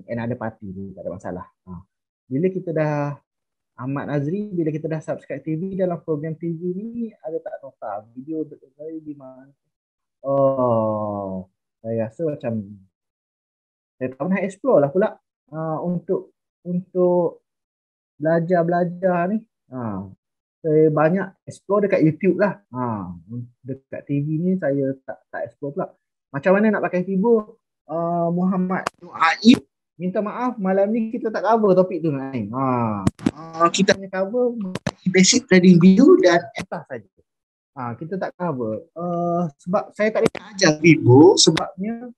another party tu, tak ada masalah. Bila kita dah Ahmad Nazri, bila kita dah subscribe TV, dalam program TV ni ada tak nota video saya di mana? Saya rasa macam saya tak pernah explore lah pula untuk belajar ni. Saya banyak explore dekat YouTube lah. Dekat TV ni saya tak explore pula. Macam mana nak pakai Vivo? Muhammad Aib, minta maaf malam ni kita tak cover topik tu Naim. Kita hanya cover basic trading view dan atas saja. Kita tak cover. Sebab saya tak boleh ajar Vivo, sebabnya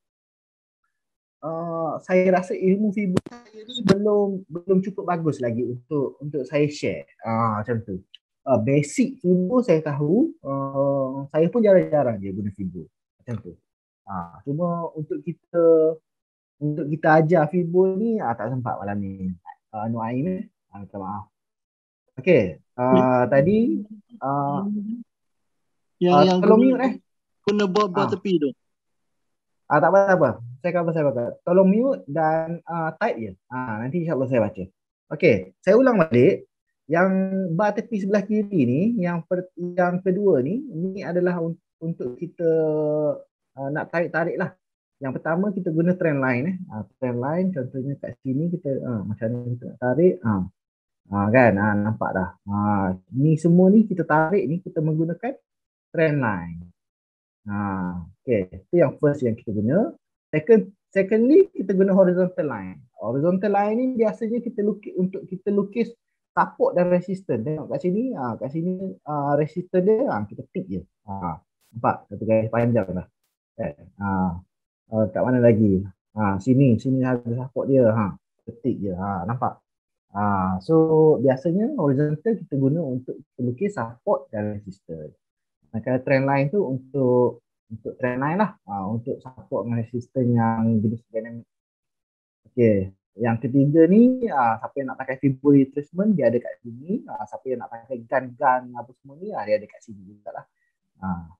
saya rasa ilmu Vivo saya ni belum cukup bagus lagi untuk saya share. Macam tu. Basic Vivo saya tahu, saya pun jarang-jarang je guna Vivo. Macam tu. Cuma untuk kita ajar Vivo ni tak sempat malam ni. Nuaim minta maaf. Okey, tadi yang tolong mute guna buat tepi tu. Tak apa. Saya cover. Tolong mute dan type je. Nanti insya-Allah saya baca. Okey, saya ulang balik. Yang bar tepi sebelah kiri ni, yang kedua ni adalah untuk kita nak tarik lah. Yang pertama kita guna trend line. Trend line contohnya kat sini kita macam mana kita nak tarik. Kan, nampak dah. Ni semua ni kita tarik ni kita menggunakan trend line. Okay, itu yang first yang kita guna. Secondly kita guna horizontal line. Horizontal line ni biasanya kita lukis support dan resistance. Tengok kat sini, resistance dia kita tick je. Nampak satu garis panjang dah. Kat mana lagi? Sini ada support dia. Tick je. Nampak? So biasanya horizontal kita guna untuk lukis support dan resistance. Kalau trend line tu untuk untuk trend line lah, untuk support dengan resistance yang jenis dynamic. Okey, yang ketiga ni, siapa yang nak pakai Fibo retracement dia ada kat sini. Siapa yang nak pakai gun apa semua ni, dia ada kat sini juga lah.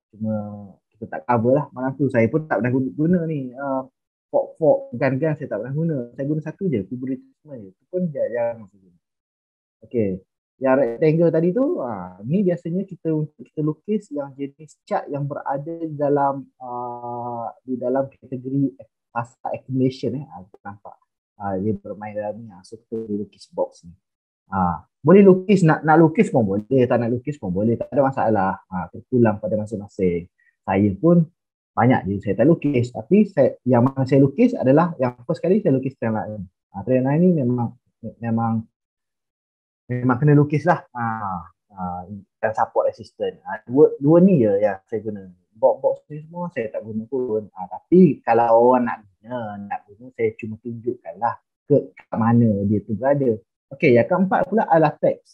Cuma kita tak cover lah malam tu. Saya pun tak pernah guna ni. Fork gun saya tak pernah guna. Saya guna satu je, Fibo retracement je. Itu pun jarang saya guna. Okey. Yang rectangle tadi tu, ni biasanya kita lukis yang jenis cat yang berada dalam di dalam kategori fasa accumulation. Kita nampak dia bermain dalam ni. So kita lukis box ni. Boleh lukis, nak lukis pun boleh, tak nak lukis pun boleh, tak ada masalah. Terpulang pada masing-masing. Saya pun banyak je saya tak lukis, tapi yang mana saya lukis adalah yang first kali saya lukis trend line. Trend line ni memang kena lukis lah. Dan support resistance. Dua ni je yang saya guna. Box ni semua saya tak guna pun. Tapi kalau orang nak guna, saya cuma tunjukkan lah ke mana dia tu berada. Okey, yang keempat pula adalah teks.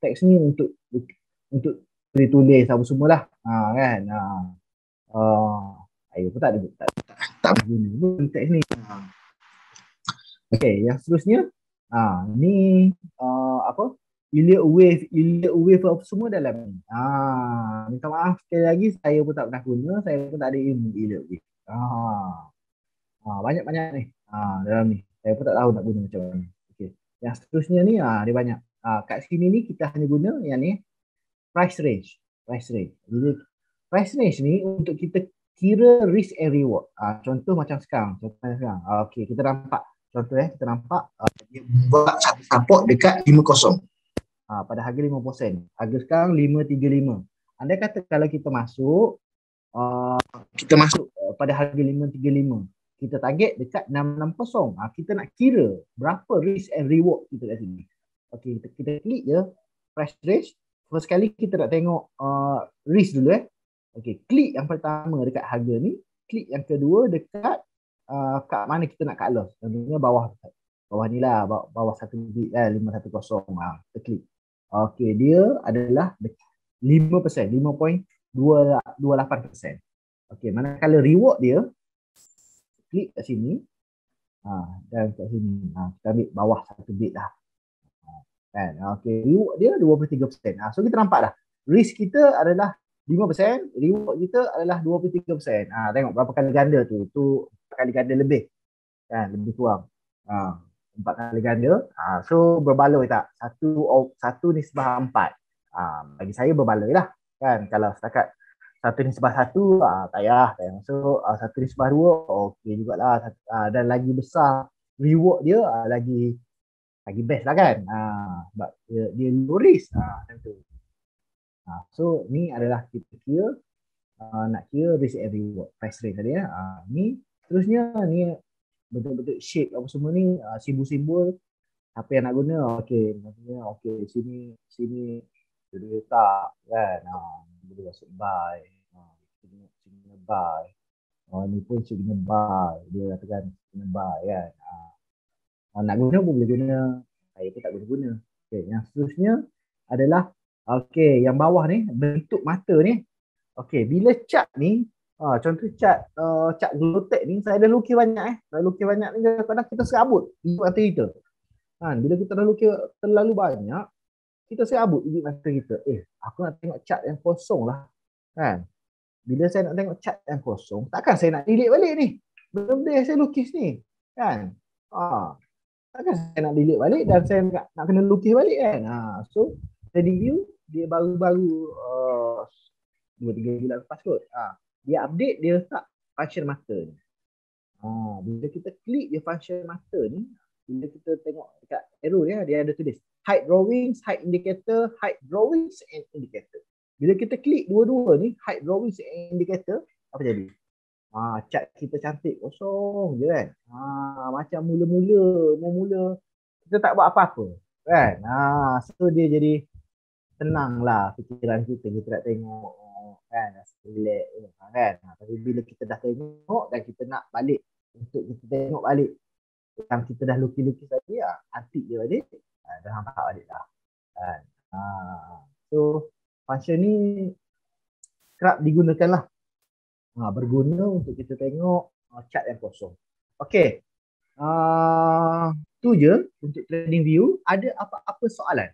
Teks ni untuk tulis apa semualah. Kan. Saya pun tak guna pun teks ni. Okey, yang seterusnya ni apa? Elliott wave apa semua dalam ni. Minta maaf sekali lagi, saya pun tak pernah guna, saya pun tak ada ilmu Elliott wave. Banyak-banyak ni dalam ni. Saya pun tak tahu nak guna macam mana. Okey. Yang seterusnya ni dia banyak. Kat sini ni kita hanya guna yang ni price range. Jadi price range ni untuk kita kira risk and reward. Contoh macam sekarang. Okey, kita nampak. Contoh kita nampak dia buat satu support dekat 50. Pada harga 50 sen. Harga sekarang 5.35. Andai kata kalau kita masuk pada harga 5.35. Kita target dekat 660. Kita nak kira berapa risk and reward kita kat sini. Okey, kita klik je price range. First kali kita nak tengok risk dulu Okey, klik yang pertama dekat harga ni, klik yang kedua dekat kat mana kita nak cut loss. Contohnya bawah ni lah, bawah 1 bit 510. Kita klik. Okey, dia adalah 5%, 5.28%. Okey, manakala reward dia, klik kat sini. Dan kat sini kita ambil bawah 1 bit lah. Kan? Okey, reward dia 23%. So kita nampak dah. Risk kita adalah 5%, reward kita adalah 23%. Tengok berapa kali ganda tu. Tu 4 kali ganda lebih. Kan, lebih kurang. 4 kali ganda. So berbaloi tak? Satu nisbah 4. Bagi saya berbaloi lah. Kan, kalau setakat 1:1, tak payah. So 1:2, okey jugalah. Dan lagi besar reward dia, lagi best lah kan. Sebab dia low risk. Macam tu. So ni adalah kita kira nak kira risk and reward price range tadi ni. Terusnya ni betul-betul shape apa semua ni, simbol-simbol apa yang nak guna. Okey, maksudnya sini dia letak kan. Boleh masuk buy. Sini buy. Ni pun sini buy. Dia katakan sini buy kan. Nak guna pun boleh guna. Saya pun tak guna. Okey, yang seterusnya adalah yang bawah ni bentuk mata ni. Okey, bila cat ni, contoh cat Glowtech ni saya dah lukis banyak Dah lukis banyak ni kadang kita serabut bibit mata kita. Bila kita dah lukis terlalu banyak, kita serabut bibit mata kita. Aku nak tengok cat yang kosong lah. Kan? Bila saya nak tengok cat yang kosong, takkan saya nak delete balik ni. Benda yang saya lukis ni. Kan? Takkan saya nak delete balik dan saya nak kena lukis balik kan. So, steady view dia baru-baru 2-3 bulan lepas kot. Dia update, dia letak function mata ni. Bila kita klik dia function mata ni, bila kita tengok dekat arrow dia ada tulis hide drawings, hide indicator, hide drawings and indicator. Bila kita klik dua-dua ni, hide drawings and indicator, apa jadi? Cat kita cantik, kosong je kan. Macam mula-mula kita tak buat apa-apa kan. So dia jadi tenang lah fikiran kita nak tengok kan, relax kan. Tapi bila kita dah tengok dan kita nak balik untuk kita tengok balik yang kita dah lukis-lukis tadi, antik dia balik, dah nampak balik dah kan. So function ni kerap digunakan lah berguna untuk kita tengok chart yang kosong. Okey. Tu je untuk trading view. Ada apa-apa soalan?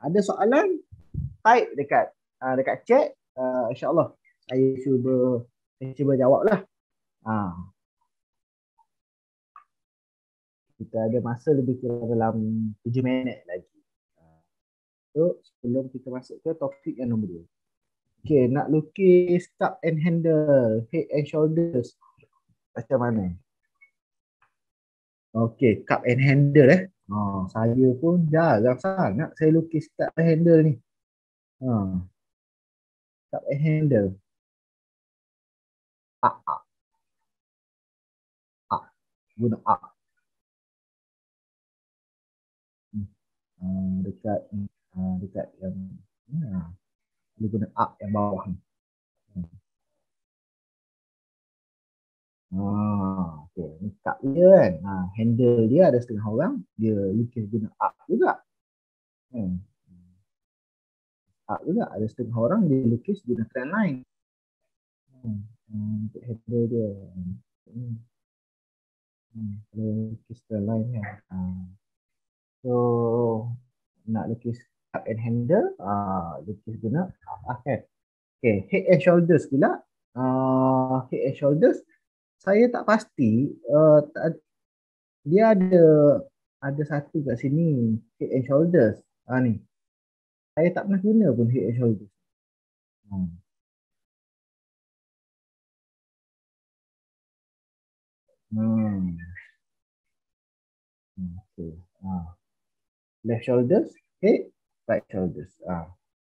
Ada soalan? Type dekat chat. InsyaAllah saya cuba jawab lah. Kita ada masa lebih kurang dalam 7 minit lagi. So, sebelum kita masuk ke topik yang nombor 2. Okay, nak lukis cup and handle, head and shoulders. Macam mana? Okay, cup and handle saya pun jarang sangat saya lukis cup and handle ni. Cup and handle. Guna dekat yang dia guna yang bawah ni. Okay. Ni cup dia kan. Handle dia ada setengah orang dia lukis guna juga. Juga ada setengah orang dia lukis guna trend line. Untuk handle dia. Lukis trend line kan. So nak lukis cup and handle, lukis guna kan. Okay, head and shoulders pula. Head and shoulders saya tak pasti. Dia ada satu kat sini head and shoulders. Ni. Saya tak pernah guna pun head and shoulders. Okay. Left shoulders, head, right shoulders.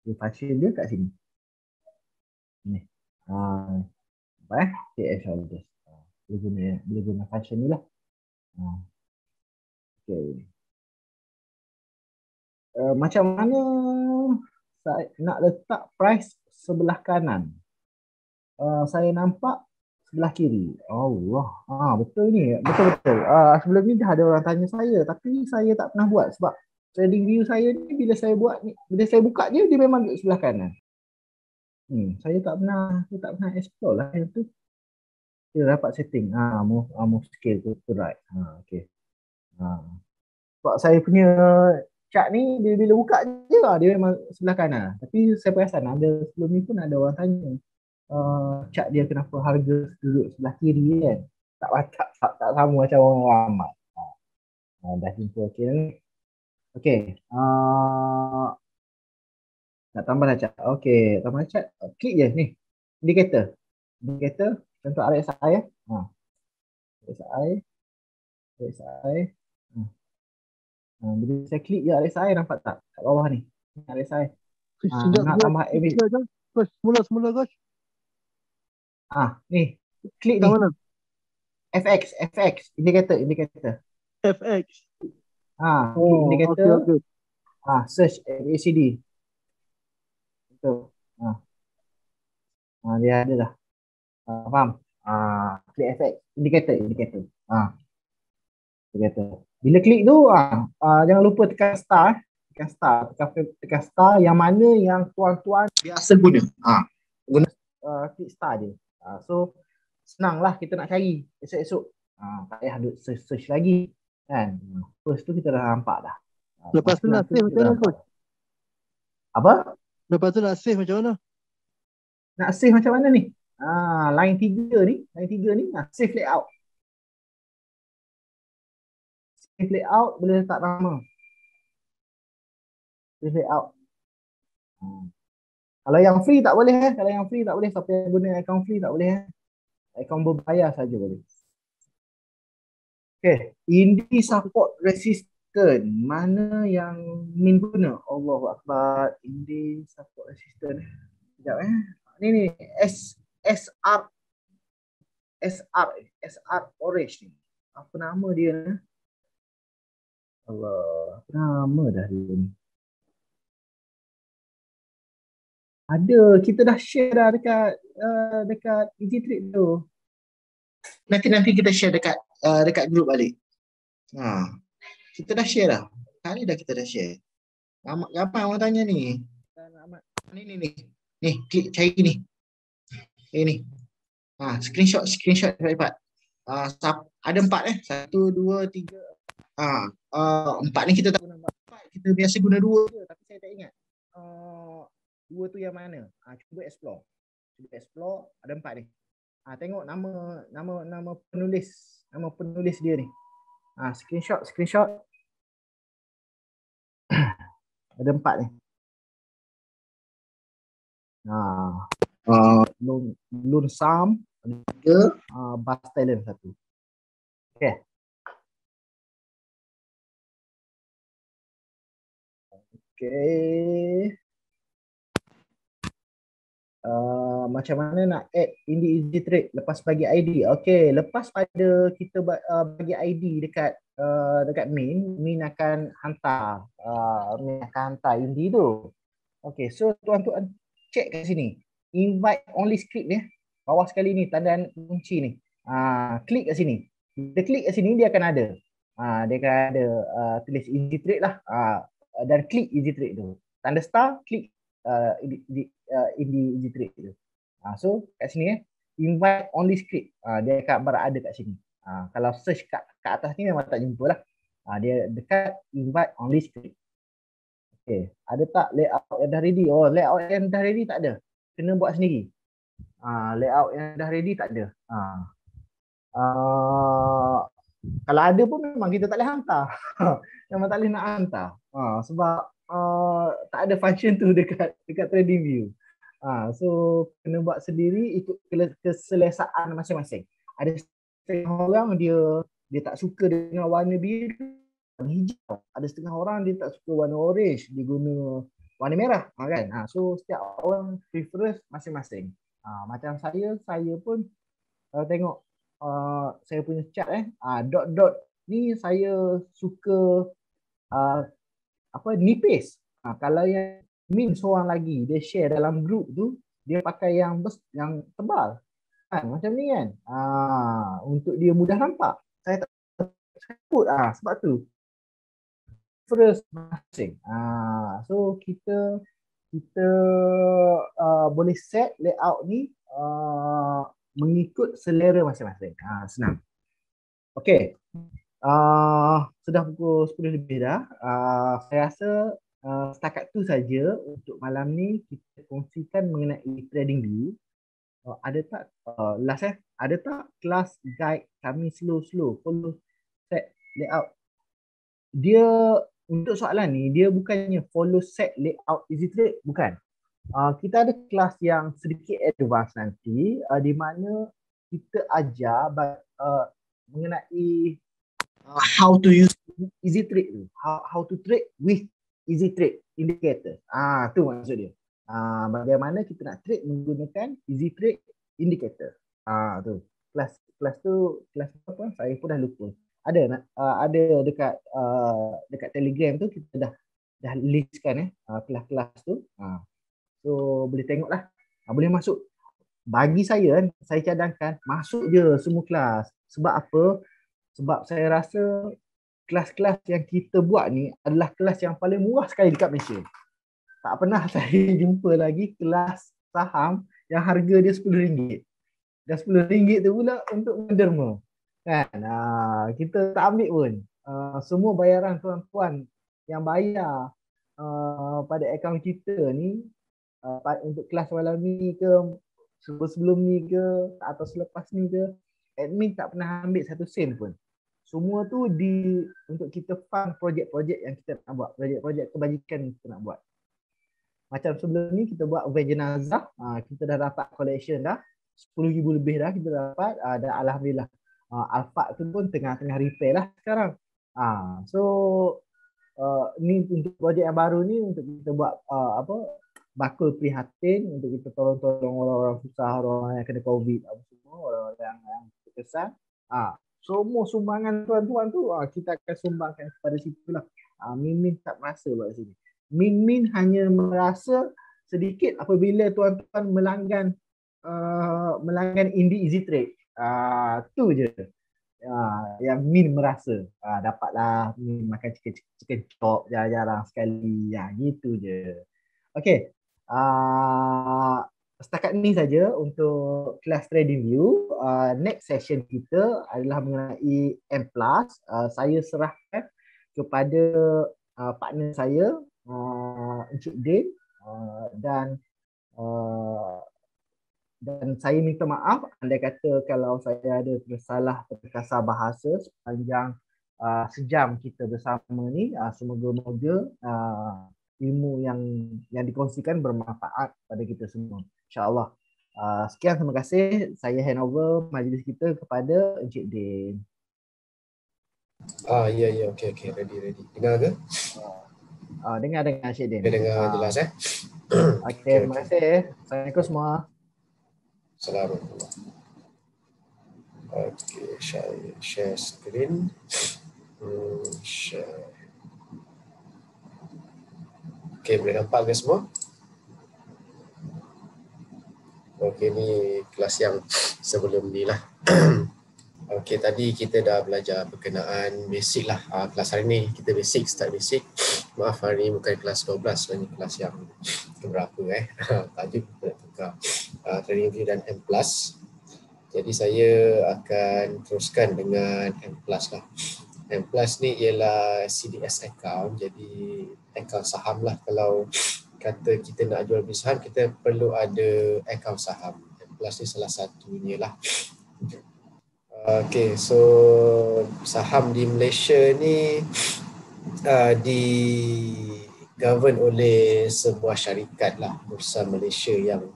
Dia function dia kat sini. Ni. Head and shoulders. Boleh guna function ni lah. Okay. Macam mana saya nak letak price sebelah kanan? Saya nampak sebelah kiri. Allah. Betul ni. Betul-betul. Sebelum ni dah ada orang tanya saya tapi saya tak pernah buat sebab trading view saya ni bila saya buat ni, bila saya buka dia memang duduk sebelah kanan. Saya tak pernah explore lah yang tu. Kita dapat setting. Move scale to right. Okay. Sebab saya punya chart ni bila buka je dia memang sebelah kanan. Tapi saya perasan ada sebelum ni pun ada orang tanya chart dia kenapa harga duduk sebelah kiri kan. Tak sama macam orang ramai. Dah jumpa okey ni. Okey. Nak tambah dah chart. Okey, tambah chart. Klik je ni. Indikator. Contoh RSI ya. RSI. Bila saya klik je RSI nampak tak? Kat bawah ni. RSI. Nak tambah EBIT. Semula guys. Ni. Klik ni. Mana? FX. Indikator. FX. Klik indikator. Okay. Search ACD. Betul. Dia ada dah. Faham? Klik FX. Indikator. Indikator. Bila klik tu, jangan lupa tekan star. Tekan star yang mana yang tuan-tuan biasa guna. Guna klik star je. So, senanglah kita nak cari esok-esok. Tak payah duduk search lagi. Kan? First tu kita dah nampak dah. Lepas tu nak save macam mana coach? Apa? Lepas tu nak save macam mana? Nak save macam mana ni? Line 3 ni. Save layout. Save layout boleh letak nama. Save layout. Kalau yang free tak boleh siapa yang guna account free tak boleh account berbayar saja boleh. Okay, Indi support resistant mana yang Min guna? Allahu Akbar. Indi support resistant. Sekejap Ni SR orange ni. Apa nama dia ni? Allah, apa nama dah dia ni? Ada, kita dah share dah dekat Easy Trade tu. Nanti kita share dekat group balik. Kita dah share dah. Kali dah kita dah share. Apa orang tanya ni? Ni. Ni, klik cari ni. Ni. Screenshot dapat. Ada 4 1, 2, 3. 4 ni kita tak guna 4. Kita biasa guna 2 je, tapi saya tak ingat. 2 tu yang mana? Cuba explore. Ada 4 ni. Tengok nama penulis dia ni. Screenshot. Ada 4 ni. Lone Sam, 3, Bus Talent 1. Okay. Okay. Macam mana nak add Indie Easy Trade lepas bagi ID? Okay, lepas pada kita bagi ID dekat Min akan hantar Indie tu. Okay, so tuan-tuan check kat sini. Invite only script ni. Bawah sekali ni tanda kunci ni. Klik kat sini. Kita klik kat sini dia akan ada. Dia akan ada tulis Easy Trade lah. Dan klik Easy Trade tu. Tanda star, klik Indie Easy Trade tu. So kat sini invite only script. Dia akan berada kat sini. Kalau search kat atas ni memang tak jumpa lah. Dia dekat invite only script. Okay. Ada tak layout yang dah ready? Oh, layout yang dah ready tak ada. Kena buat sendiri. Layout yang dah ready tak ada. Kalau ada pun memang kita tak boleh hantar. Memang tak boleh nak hantar. Sebab tak ada function tu dekat TradingView. So kena buat sendiri ikut keselesaan masing-masing. Ada setengah orang dia tak suka dengan warna biru, warna hijau. Ada setengah orang dia tak suka warna orange, dia guna warna merah, kan? So setiap orang preference masing-masing. Macam saya pun tengok saya punya chart dot ni saya suka nipis. Kalau yang Min seorang lagi dia share dalam group tu, dia pakai yang tebal. Macam ni kan. Untuk dia mudah nampak. Saya tak sebut sebab tu. First masing. So kita boleh set layout ni mengikut selera masing-masing. Senang. Okey. Sudah pukul 10 lebih dah. Saya rasa setakat tu saja untuk malam ni kita kongsikan mengenai TradingView. Ada tak ada tak kelas guide kami slow follow set layout? Dia untuk soalan ni dia bukannya follow set layout Easy Trade, bukan. Kita ada kelas yang sedikit advance nanti di mana kita ajar mengenai how to use Easy Trade tu, how to trade with Easy Trade indicator. Tu maksud dia. Bagaimana kita nak trade menggunakan Easy Trade indicator. Tu. Kelas apa? Saya pun dah lupa. Ada dekat Telegram tu kita dah listkan kelas-kelas tu. So boleh tengoklah. Boleh masuk. Bagi saya saya cadangkan masuk je semua kelas. Sebab apa? Sebab saya rasa kelas-kelas yang kita buat ni adalah kelas yang paling murah sekali dekat Malaysia. Tak pernah saya jumpa lagi kelas saham yang harga dia RM10. Dan RM10 tu pula untuk menderma. Kan? Kita tak ambil pun. Semua bayaran tuan-tuan yang bayar pada akaun kita ni untuk kelas malam ni ke, sebelum ni ke, atau selepas ni ke, admin tak pernah ambil satu sen pun. Semua tu untuk kita fund projek-projek yang kita nak buat, projek-projek kebajikan yang kita nak buat. Macam sebelum ni kita buat event jenazah, kita dah dapat collection dah, 10,000 lebih dah kita dapat, dan alhamdulillah Alphard tu pun tengah repair lah sekarang. So ni untuk projek yang baru ni untuk kita buat bakul prihatin, untuk kita tolong orang-orang susah, orang yang kena COVID, semua orang yang terkesan. Semua sumbangan tuan-tuan tu kita akan sumbangkan kepada situ lah. Min tak merasa buat sini. Min hanya merasa sedikit apabila tuan-tuan melanggan Indie Easy Trade. Tu je yang Min merasa. Dapatlah Min makan chicken chop jarang-jarang sekali. Gitu je. Okay. setakat ni saja untuk kelas TradingView. Next session kita adalah mengenai M+. Saya serahkan kepada partner saya, Encik Din, dan saya minta maaf andai kata kalau saya ada tersalah terkasar bahasa sepanjang sejam kita bersama ni. Semoga-moga ilmu yang dikongsikan bermanfaat pada kita semua, insyaAllah. Sekian, terima kasih. Saya hand over majlis kita kepada Encik Din. Ya, okey, ready. Dengar ke? Dengar Encik Din. Dengar jelas Okey, terima kasih. Assalamualaikum semua. Assalamualaikum. Okey, saya share screen. Share. Okey, boleh nampak ke semua? Okey, ni kelas yang sebelum ni lah. Okey, tadi kita dah belajar berkenaan basic lah. Kelas hari ni kita start basic. Maaf, hari ni bukan kelas 12, sebenarnya kelas yang keberapa tajuk kita nak tukar. TradingView dan M+. Jadi saya akan teruskan dengan M+ lah. M+ ni ialah CDS account, jadi account saham lah. Kalau kata kita nak jual beli saham, kita perlu ada account saham. M+ ni salah satunya lah. Okay, so saham di Malaysia ni di govern oleh sebuah syarikat lah, Bursa Malaysia, yang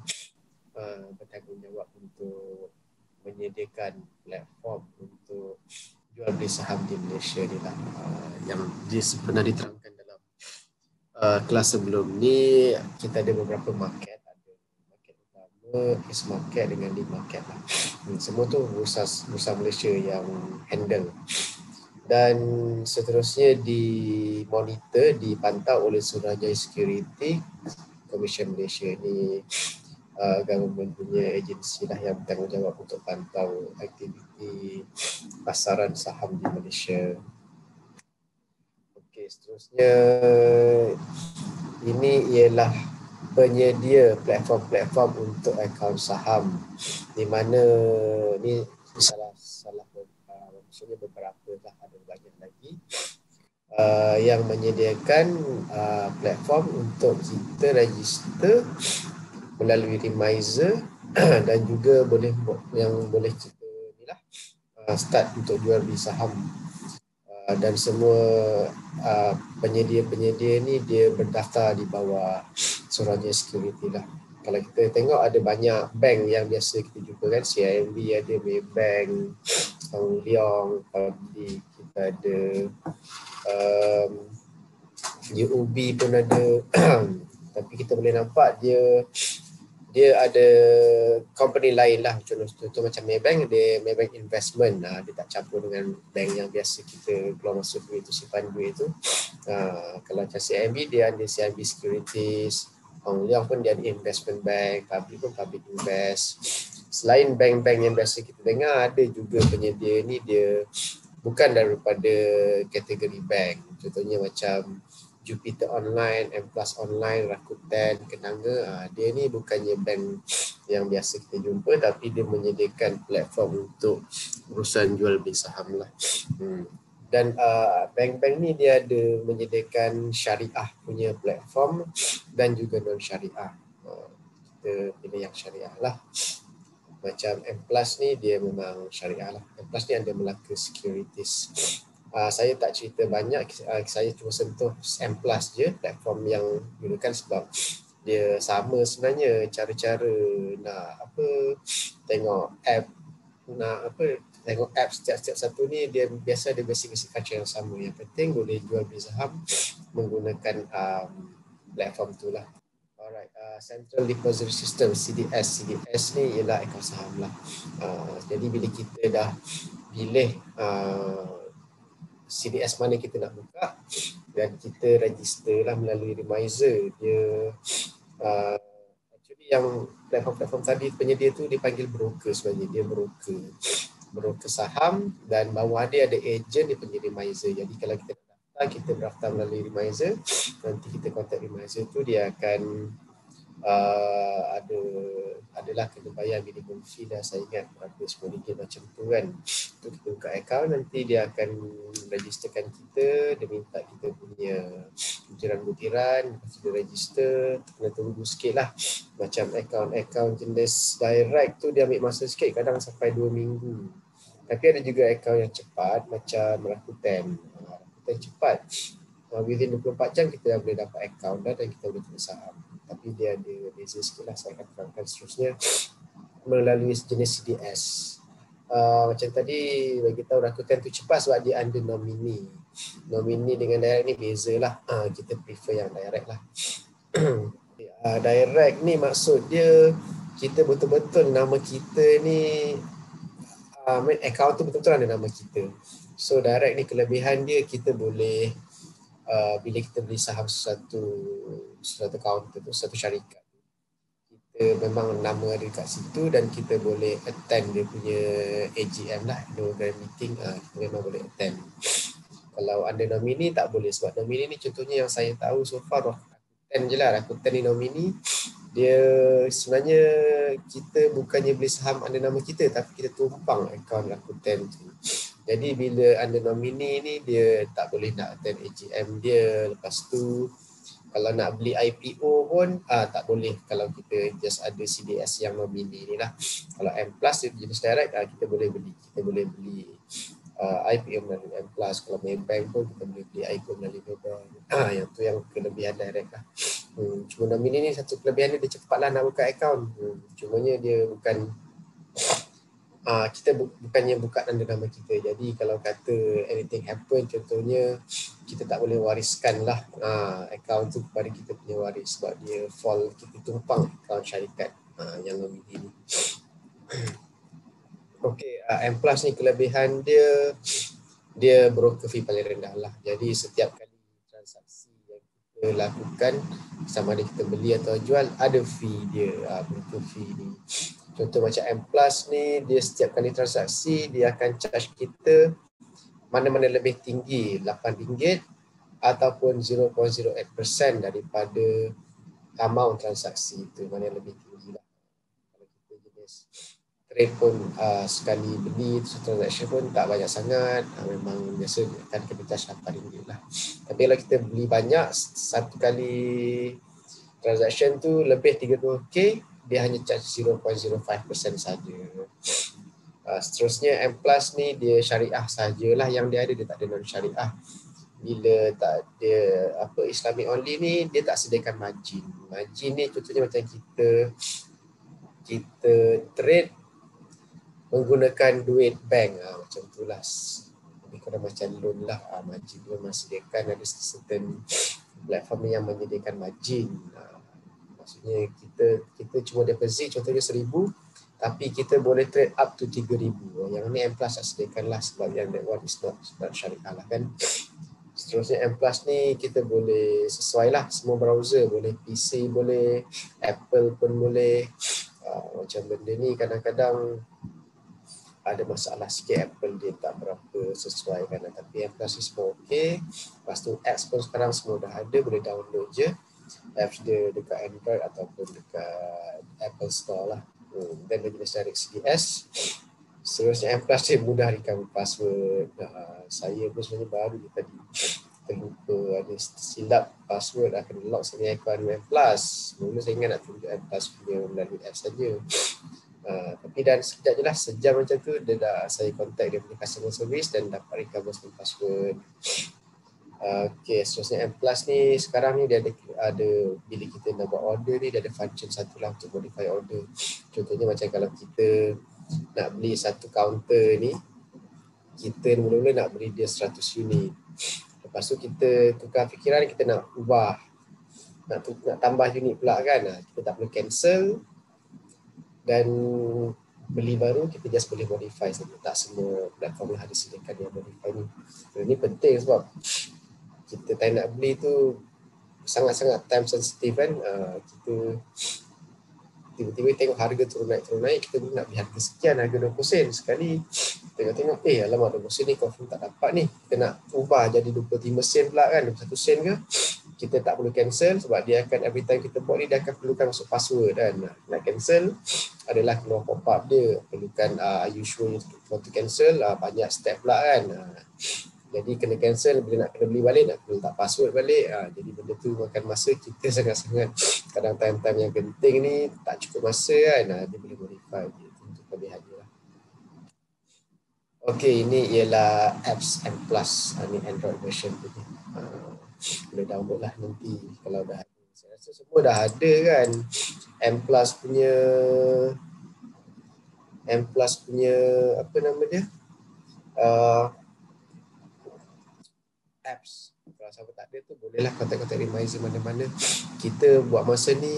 bertanggungjawab untuk menyediakan platform untuk jual beli saham di Malaysia ni lah, yang pernah diterangkan dalam kelas sebelum ni. Kita ada beberapa market, ada market utama, East Market dengan Lead Market lah. Semua tu bursa Malaysia yang handle, dan seterusnya dimonitor, dipantau oleh Suruhanjaya Security Commission Malaysia. Ni government punya agensi lah yang bertanggungjawab untuk pantau aktiviti pasaran saham di Malaysia. Okey, seterusnya ini ialah penyedia platform-platform untuk akaun saham, di mana ni salah maksudnya beberapa lah, ada banyak lagi yang menyediakan platform untuk kita register melalui Remizer dan juga boleh kita ni lah start untuk jual beli saham. Dan semua penyedia-penyedia ni dia berdaftar di bawah Suruhanjaya Security lah. Kalau kita tengok ada banyak bank yang biasa kita jumpa kan, CIMB ada, Maybank, Hong Leong, Public, kita ada UOB pun ada. Tapi kita boleh nampak dia ada company lain lah. Contoh macam Maybank, dia Maybank Investment, dia tak campur dengan bank yang biasa kita keluar masuk duit tu, simpan duit tu. Kalau macam CIMB, dia ada CIMB Securities, Hong Leong pun dia ada Investment Bank, Public pun Public Invest. Selain bank-bank yang biasa kita dengar, ada juga penyedia ni dia bukan daripada kategori bank. Contohnya macam Jupiter Online, M+ Online, Rakuten, Kenanga. Dia ni bukannya bank yang biasa kita jumpa, tapi dia menyediakan platform untuk urusan jual beli saham lah. Dan bank-bank ni dia ada menyediakan syariah punya platform dan juga non-syariah. Kita pilih yang syariah lah. Macam M+ ni dia memang syariah lah. M+ ni ada Melaka Securities. Saya tak cerita banyak, saya cuma sentuh M+ je, platform yang digunakan, sebab dia sama sebenarnya cara-cara nak tengok app, tengok app setiap satu ni dia biasa ada basic feature yang sama. Yang penting boleh jual beli saham menggunakan platform tu lah. Alright, Central Depository System, CDS ni ialah akaun saham lah. Jadi bila kita dah pilih CDS mana kita nak buka dan kita register lah melalui Remizer, dia actually yang platform-platform tadi penyedia tu dipanggil broker sebenarnya. Dia broker saham, dan bawah dia ada agent, dia penyedia Remizer. Jadi kalau kita berdaftar melalui Remizer, nanti kita contact Remizer tu, dia akan adalah kena bayar minimum fee dah, saya ingat berapa RM10 macam tu kan. Tu kita buka account, nanti dia akan registerkan kita, dia minta kita punya butiran-butiran, lepas tu dia register, kena tunggu sikit lah. Macam account jenis direct tu dia ambil masa sikit, kadang sampai 2 minggu. Tapi ada juga account yang cepat macam Rakuten. Rakuten cepat, within 24 jam kita dah boleh dapat account dah dan kita boleh tulis saham. Tapi dia ada beza sikit lah, saya akan terangkan seterusnya melalui jenis CDS. Macam tadi bagi tahu Rakuten tu cepat sebab dia under nominee. Nominee dengan direct ni beza lah. Kita prefer yang direct lah. Direct ni maksud dia kita betul-betul nama kita ni, account tu betul-betul ada nama kita. So direct ni kelebihan dia, kita boleh bila kita beli saham satu kaunter tu, satu syarikat, kita memang nama ada kat situ dan kita boleh attend dia punya AGM lah, annual meeting, kita memang boleh attend. Kalau under nominee tak boleh, sebab nominee ni contohnya yang saya tahu so far Rakuten je lah. Rakuten ni nominee, dia sebenarnya kita bukannya beli saham under nama kita, tapi kita tumpang akaun Rakuten tu. Jadi bila under nominee ni dia tak boleh nak attend AGM dia. Lepas tu kalau nak beli IPO pun tak boleh kalau kita just ada CDS yang nominee ni lah. Kalau M+ dia jenis direct, kita boleh beli. Kita boleh beli IPO melalui M+. Kalau Maybank pun kita boleh beli IPO melalui Maybank. Yang tu yang kelebihan direct lah. Cuma nominee ni satu kelebihan dia cepat lah nak buka akaun. Cumanya dia bukan kita bukannya buka under nama kita. Jadi kalau kata anything happen, contohnya kita tak boleh wariskan lah akaun tu kepada kita punya waris, sebab dia fall, kita tumpang akaun syarikat yang nominee ni. Okey, M+ ni kelebihan dia broker fee paling rendah lah. Jadi setiap kali transaksi yang kita lakukan, sama ada kita beli atau jual, ada fee dia, broker fee ni. Contoh macam M+ ni, dia setiap kali transaksi dia akan charge kita mana-mana lebih tinggi, RM8 ataupun 0.08% daripada amount transaksi itu, mana yang lebih tinggi lah. Kalau kita jenis trade pun sekali beli transaction pun tak banyak sangat, memang biasa akan kena charge RM8 lah. Tapi kalau kita beli banyak, satu kali transaction tu lebih 30k, dia hanya charge 0.05% saja. Seterusnya M+ ni dia syariah sajalah yang dia ada, dia tak ada non syariah. Bila tak ada Islamic only ni, dia tak sediakan margin. Margin ni contohnya macam kita trade menggunakan duit bank, macam itulah. Lebih kurang macam loan lah. Margin dia memang sediakan, ada certain platform yang menyediakan margin. Maksudnya kita cuma deposit contohnya 1,000, tapi kita boleh trade up to 3,000. Yang ni M+ tak sediakan lah, sebab yang that one is not syariah lah kan. Seterusnya M+ ni kita boleh sesuai lah, semua browser boleh, PC boleh, Apple pun boleh. Macam benda ni kadang-kadang ada masalah sikit, Apple dia tak berapa sesuai kan, tapi M+ ni semua okey. Lepas tu apps pun sekarang semua dah ada, boleh download je apps dia dekat Android ataupun dekat Apple Store lah. Dan dia jenis direct CDS. Seterusnya M+ dia mudah recover password. Saya pun sebenarnya baru tadi terlupa, ada silap password, akan lock saya akaun M+. Mula saya ingat nak tunjuk M+ punya melalui apps saja. Tapi dan sekejap je lah, sejam macam tu dia dah, saya contact dia punya customer service dan dapat recover password. Okay, seterusnya M+ ni sekarang ni dia ada bila kita nak buat order ni, dia ada function satu lah untuk modify order. Contohnya macam kalau kita nak beli satu kaunter ni, kita mula-mula nak beli dia 100 unit. Lepas tu kita tukar fikiran, kita nak ubah, nak tambah unit pula kan. Kita tak perlu cancel dan beli baru, kita just boleh modify saja. Tak semua platform lah ada sediakan yang modify ni. Ini penting sebab kita tak nak beli tu sangat-sangat time sensitive kan. Kita tiba-tiba tengok harga turun naik, kita nak beli harga sekian, harga 20 sen. Sekali tengok alamak 20 sen ni confirm tak dapat ni, kita nak ubah jadi 25 sen pula kan, 21 sen ke, kita tak perlu cancel sebab dia akan every time kita buat ni dia akan perlukan masuk password kan. Nak cancel adalah keluar pop-up dia, perlukan are you sure you want to cancel, banyak step pula kan. Jadi kena cancel, bila nak kena beli balik nak kena letak password balik. Jadi benda tu makan masa kita sangat-sangat. Kadang time-time yang genting ni tak cukup masa kan, dia boleh modify dia untuk kelebihan dia lah. Okay, ini ialah apps M+, ni Android version tu. Boleh download lah nanti kalau dah ada. Saya rasa semua dah ada kan. M+ punya apa nama dia? Apps. Kalau siapa tak ada tu bolehlah kontak-kontak Remizer mana-mana. Kita buat masa ni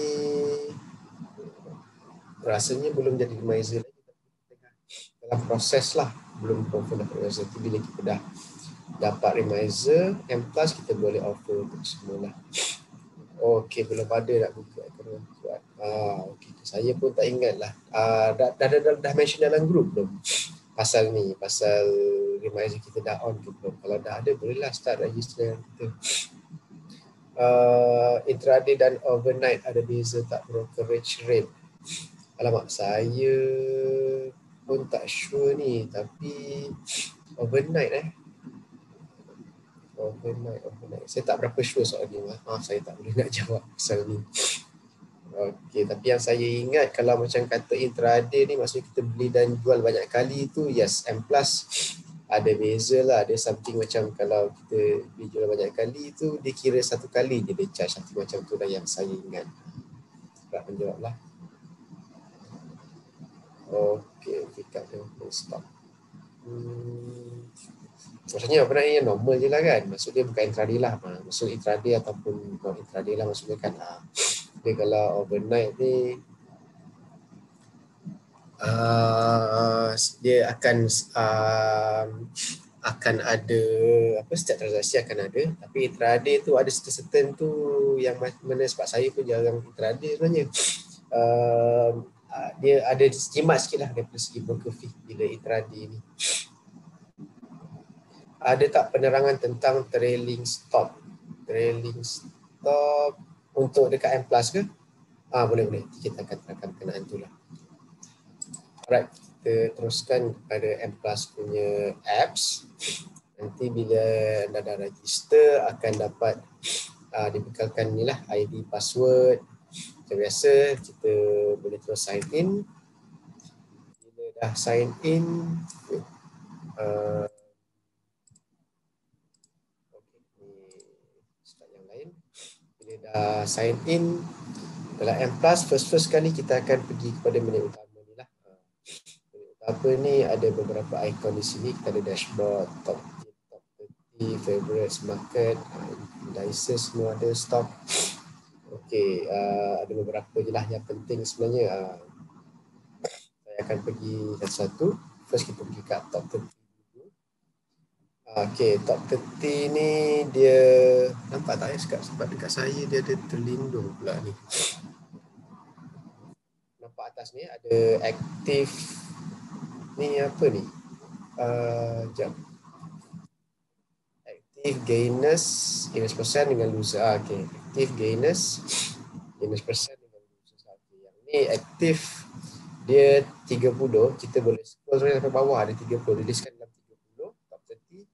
rasanya belum jadi Remizer lagi, dalam proses lah, belum confirm dapat Remizer. Bila kita dah dapat Remizer M+, kita boleh offer untuk semua lah. Okey, belum ada nak buka akaun kuat. Okey, saya pun tak ingat lah. Dah mention dalam group belum pasal ni, pasal Remizer kita dah on ke belum? Kalau dah ada bolehlah start register kita. Intraday dan overnight ada beza tak brokerage rate? Alamak, saya pun tak sure ni, tapi overnight overnight. Saya tak berapa sure soal ni. Saya tak boleh nak jawab pasal ni. Okey, tapi yang saya ingat kalau macam kata intraday ni maksudnya kita beli dan jual banyak kali tu, yes, M+ ada beza lah. Ada something macam kalau kita beli jual banyak kali tu dia kira satu kali je dia charge, something macam tu lah yang saya ingat. Tak menjawab lah. Okey, pick up the stop. Maksudnya apa yang normal je lah kan. Maksud dia bukan intraday lah. Maksud intraday ataupun non intraday lah maksudnya kan. Dia kalau overnight ni dia akan ada apa, setiap transaksi akan ada, tapi intraday tu ada certain tu yang mana sebab saya pun jarang intraday sebenarnya. Dia ada jimat sikit lah daripada segi broker fee bila intraday ni. Ada tak penerangan tentang trailing stop? Trailing stop untuk dekat M+ ke? Boleh. Kita akan terangkan berkenaan tu lah. Alright, kita teruskan kepada M+ punya apps. Nanti bila anda dah register akan dapat dibekalkan ni lah ID, password. Macam biasa kita boleh terus sign in. Bila dah sign in, bila dah sign in dalam M+, first kali kita akan pergi kepada menu utama ni lah. Menu utama ni ada beberapa ikon di sini. Kita ada dashboard, top 30, favorites, market, indices semua ada, stock. Okey, ada beberapa je lah yang penting sebenarnya. Saya akan pergi satu-satu. First kita pergi kat top 30. Okey, top 30 ni dia nampak tak sebab dekat saya dia ada terlindung pula ni. Nampak atas ni ada active ni apa ni? Jap. Active gainers, gainers percent dengan loser. Okey, active gainers percent dengan loser. Okay. Yang ni active dia 30, kita boleh scroll sampai bawah ada 30. Dia listkan dalam 30 top 30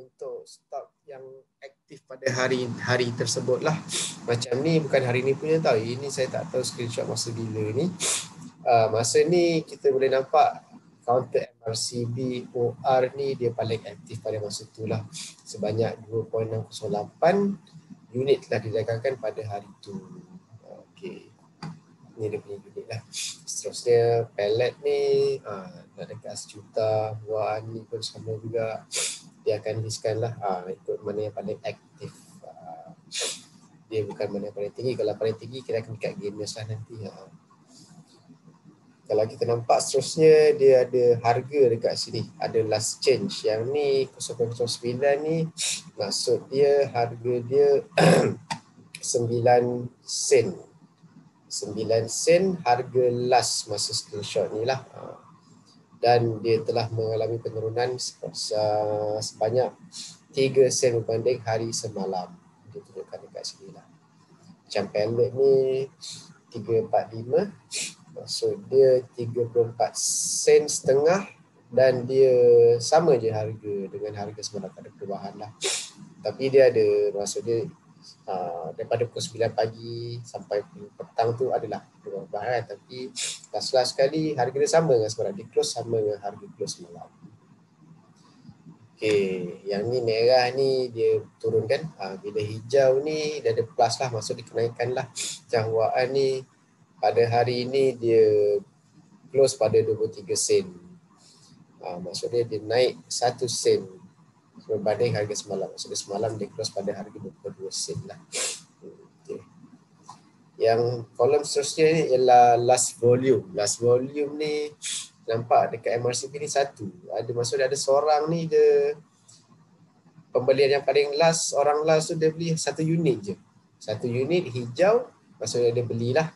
untuk stok yang aktif pada hari tersebut lah. Macam ni bukan hari ni punya tau. Ini saya tak tahu screenshot masa bila ni. Masa ni kita boleh nampak counter MRCB OR ni dia paling aktif pada masa tu lah. Sebanyak 2.608 unit telah didagangkan pada hari tu. Okey. Ni dia punya unit lah. Seterusnya pallet ni nak dekat 1 juta. Wah, ni pun sama juga. Dia akan listkan lah ikut mana yang paling aktif. Dia bukan mana yang paling tinggi. Kalau paling tinggi kita akan dekat gainers lah nanti. Kalau kita nampak seterusnya dia ada harga dekat sini. Ada last change. Yang ni 0.09 ni maksud dia harga dia 9 sen. 9 sen harga last masa screenshot ni lah. Dan dia telah mengalami penurunan sebanyak 3 sen berbanding hari semalam. dia tunjukkan dekat sini lah. Macam pallet ni 345, maksud dia 34 sen setengah dan dia sama je harga dengan harga semalam, tak ada perubahan lah. Tapi dia ada, maksud dia daripada pukul 9 pagi sampai petang tu adalah perubahan, tapi last sekali harga dia sama dengan semalam, dia close sama dengan harga close semalam. Okay, yang ni merah ni dia turunkan. Bila hijau ni dia ada plus lah, maksud dia kenaikan lah. Cahuaan ni pada hari ini dia close pada 23 sen. Maksudnya dia naik 1 sen berbanding harga semalam. Maksudnya semalam dia close pada harga 22 sen lah. Okay. Yang kolom seterusnya ni ialah last volume. Last volume ni nampak dekat MRCP ni satu. Maksudnya ada seorang ni dia pembelian yang paling last, orang last tu dia beli 1 unit je. 1 unit hijau, maksudnya dia belilah.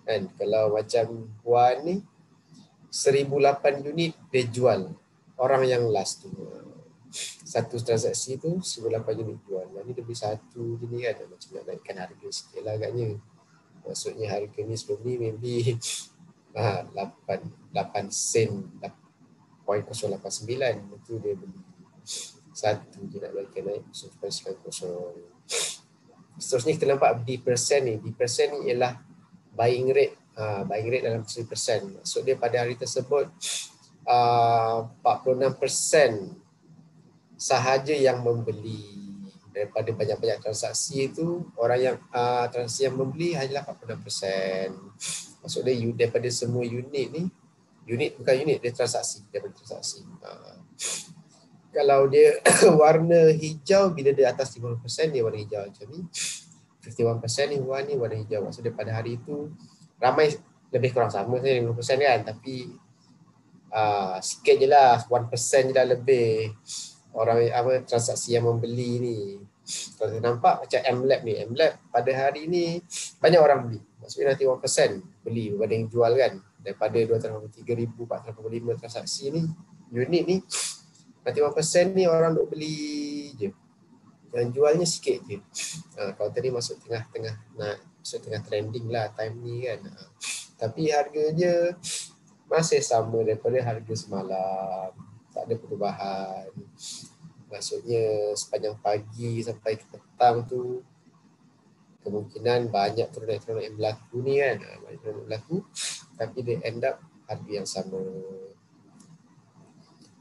Kan? Kalau macam Puan ni 1008 unit dia jual. Orang yang last tu. Satu transaksi tu 1008 unit jual. Yang ni dia beli satu je ni kan. Macam nak naikkan harga sikit lah agaknya. Maksudnya harga ni sebelum ni maybe 8 sen 0.089 itu dia beli satu je nak bagi naik 0.90. Seterusnya kita nampak D% ni. D% ni ialah buying rate. Buying rate dalam persen. Maksud dia pada hari tersebut 46% sahaja yang membeli. Daripada banyak-banyak transaksi itu, orang yang transaksi yang membeli hanyalah 46%. Maksud dia daripada semua unit ni, unit bukan unit, dia transaksi, daripada transaksi. Kalau dia warna hijau, bila dia atas 50% dia warna hijau macam ni. 51% ni warna hijau. Maksud dia pada hari itu ramai, lebih kurang sama saja 50% kan, tapi sikit je lah, 1% je lah lebih orang transaksi yang membeli ni. Kalau kita nampak macam MLab ni, MLab pada hari ni banyak orang beli. Maksudnya nanti 1% beli berbanding jual kan. Daripada 283,485 transaksi ni, unit ni, nanti 1% ni orang duk beli je. Yang jualnya sikit je. Kalau tadi masuk tengah-tengah, masuk tengah trending lah time ni kan. Tapi harga dia masih sama daripada harga semalam. Tak ada perubahan. Maksudnya sepanjang pagi sampai ke petang tu kemungkinan banyak turun yang berlaku ni kan. Banyak turun yang berlaku. Tapi dia end up harga yang sama.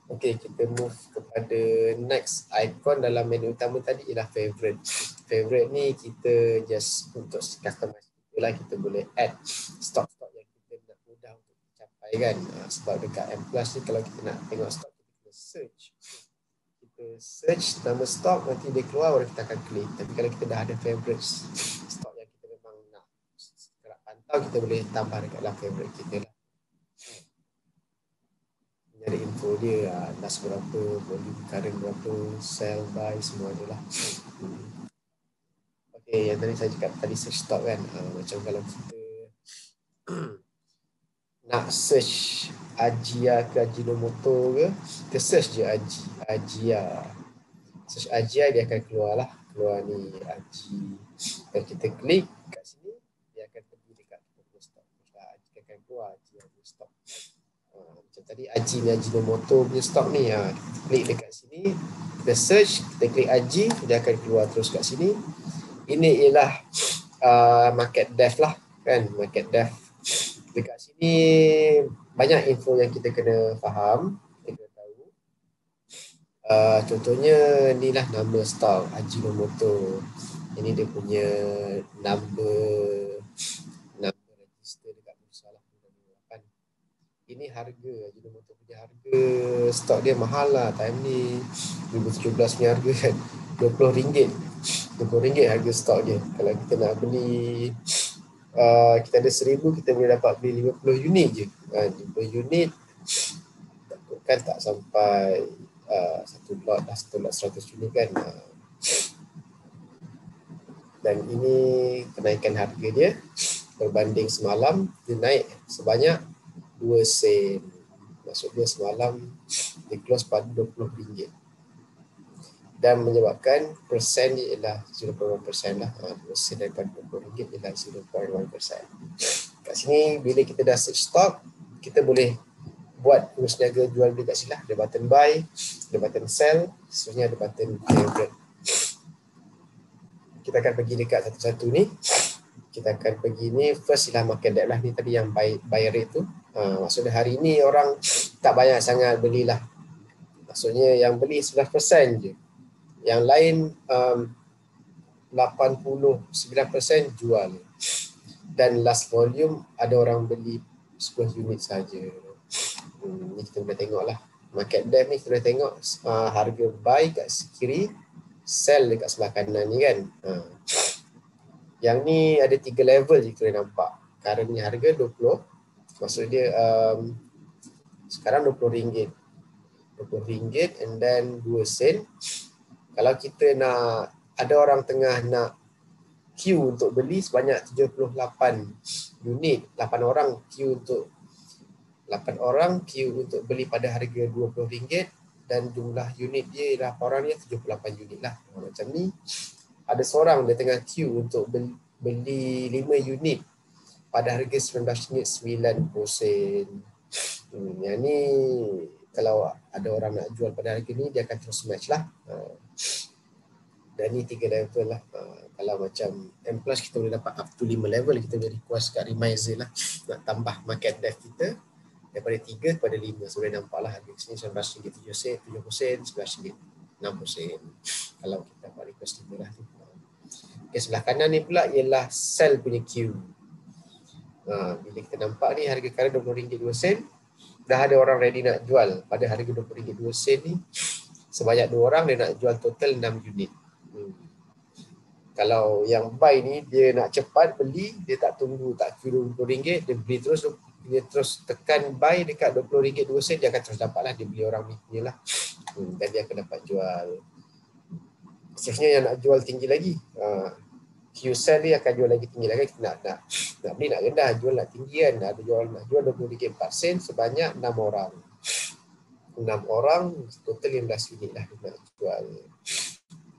Okay, kita move kepada next icon dalam menu utama tadi ialah favorite. Favorite ni kita just untuk customize lah, kita boleh add stok-stok yang kita nak mudah untuk capai kan. Sebab dekat M Plus ni kalau kita nak tengok stok, kita search. Kita search nama stok, nanti dia keluar baru kita akan klik. Tapi kalau kita dah ada favorite stok yang kita memang nak pantau, kita boleh tambah dekat dalam favorite kita lah. Nyari info dia, last berapa, volume current berapa, sell, buy, semua dia lah. Okay, yang tadi saya cakap tadi search stock kan. Macam kalau kita nak search Ajia ke Ajinomoto ke, kita search je Ajia. Search Ajia, dia akan keluar lah. Keluar ni Aji. Dan kita klik kat sini, dia akan pergi dekat stock. Dia akan keluar Ajia stock. Macam tadi Aji ni Ajinomoto punya stok ni. Kita klik dekat sini, kita search, kita klik Aji, dia akan keluar terus kat sini. Ini ialah market depth lah kan, market depth. Dekat sini banyak info yang kita kena faham, kita kena tahu. Contohnya ni lah nama stok Ajinomoto. Ini dia punya number register dekat bursa lah. Ini harga Ajinomoto punya harga stok dia mahal lah time ni. 2017 punya harga kan RM20. RM20 harga stok dia. Kalau kita nak beli kita ada 1,000, kita boleh dapat beli 50 unit je. 50 unit kan tak sampai satu lot 100 unit kan. Dan ini kenaikan harga dia berbanding semalam, dia naik sebanyak 2 sen. Maksud dia semalam dia close pada RM20. dan menyebabkan persen dia ialah 0.1% lah. Persen daripada RM20 ialah 0.1%. Kat sini bila kita dah set stop, kita boleh buat terus niaga jual beli kat sini lah. Ada button buy, ada button sell, seterusnya ada button favorite. Kita akan pergi dekat satu-satu ni. Kita akan pergi ni, first ialah market depth lah. Ni tadi yang buy rate tu. Maksudnya hari ni orang tak banyak sangat belilah. Maksudnya yang beli 11% je. Yang lain 89% jual. Dan last volume ada orang beli 10 unit saja. Ni kita boleh tengok lah. Market depth ni kita boleh tengok harga buy kat kiri, sell dekat sebelah kanan ni kan. Yang ni ada 3 level je kita boleh nampak. Current ni harga 20. Maksud dia sekarang RM20. RM20 and then 2 sen. Kalau kita nak, ada orang tengah nak queue untuk beli sebanyak 78 unit, 8 orang queue untuk beli pada harga RM20 dan jumlah unit dia ialah orang ni 78 unit lah. Macam ni ada seorang dia tengah queue untuk beli 5 unit pada harga RM19.90. Yang ni kalau ada orang nak jual pada harga ni, dia akan terus match lah. Dan ni 3 level lah. Kalau macam M plus kita boleh dapat up to 5 level. Kita boleh request kat Remizer lah nak tambah market depth kita daripada 3 kepada 5. So boleh nampak lah harga sini RM19.70, RM11.60. Kalau kita dapat request 5 lah tu. Okay, sebelah kanan ni pula ialah sell punya queue. Bila kita nampak ni harga sekarang RM20.02, dah ada orang ready nak jual pada harga RM20.02 ni. Sebanyak 2 orang dia nak jual total 6 unit. Kalau yang buy ni dia nak cepat beli, dia tak tunggu, tak queue RM20, dia beli terus, dia terus tekan buy dekat RM20.02, dia akan terus dapat lah, dia beli orang ni punya lah. Dan dia akan dapat jual. Seterusnya yang nak jual tinggi lagi, Q sell dia akan jual lagi tinggi lagi. Kita nak beli nak rendah, jual nak tinggi kan. Ada nak jual RM20.04 sebanyak 6 orang. 6 orang total 15 unit lah dia nak jual.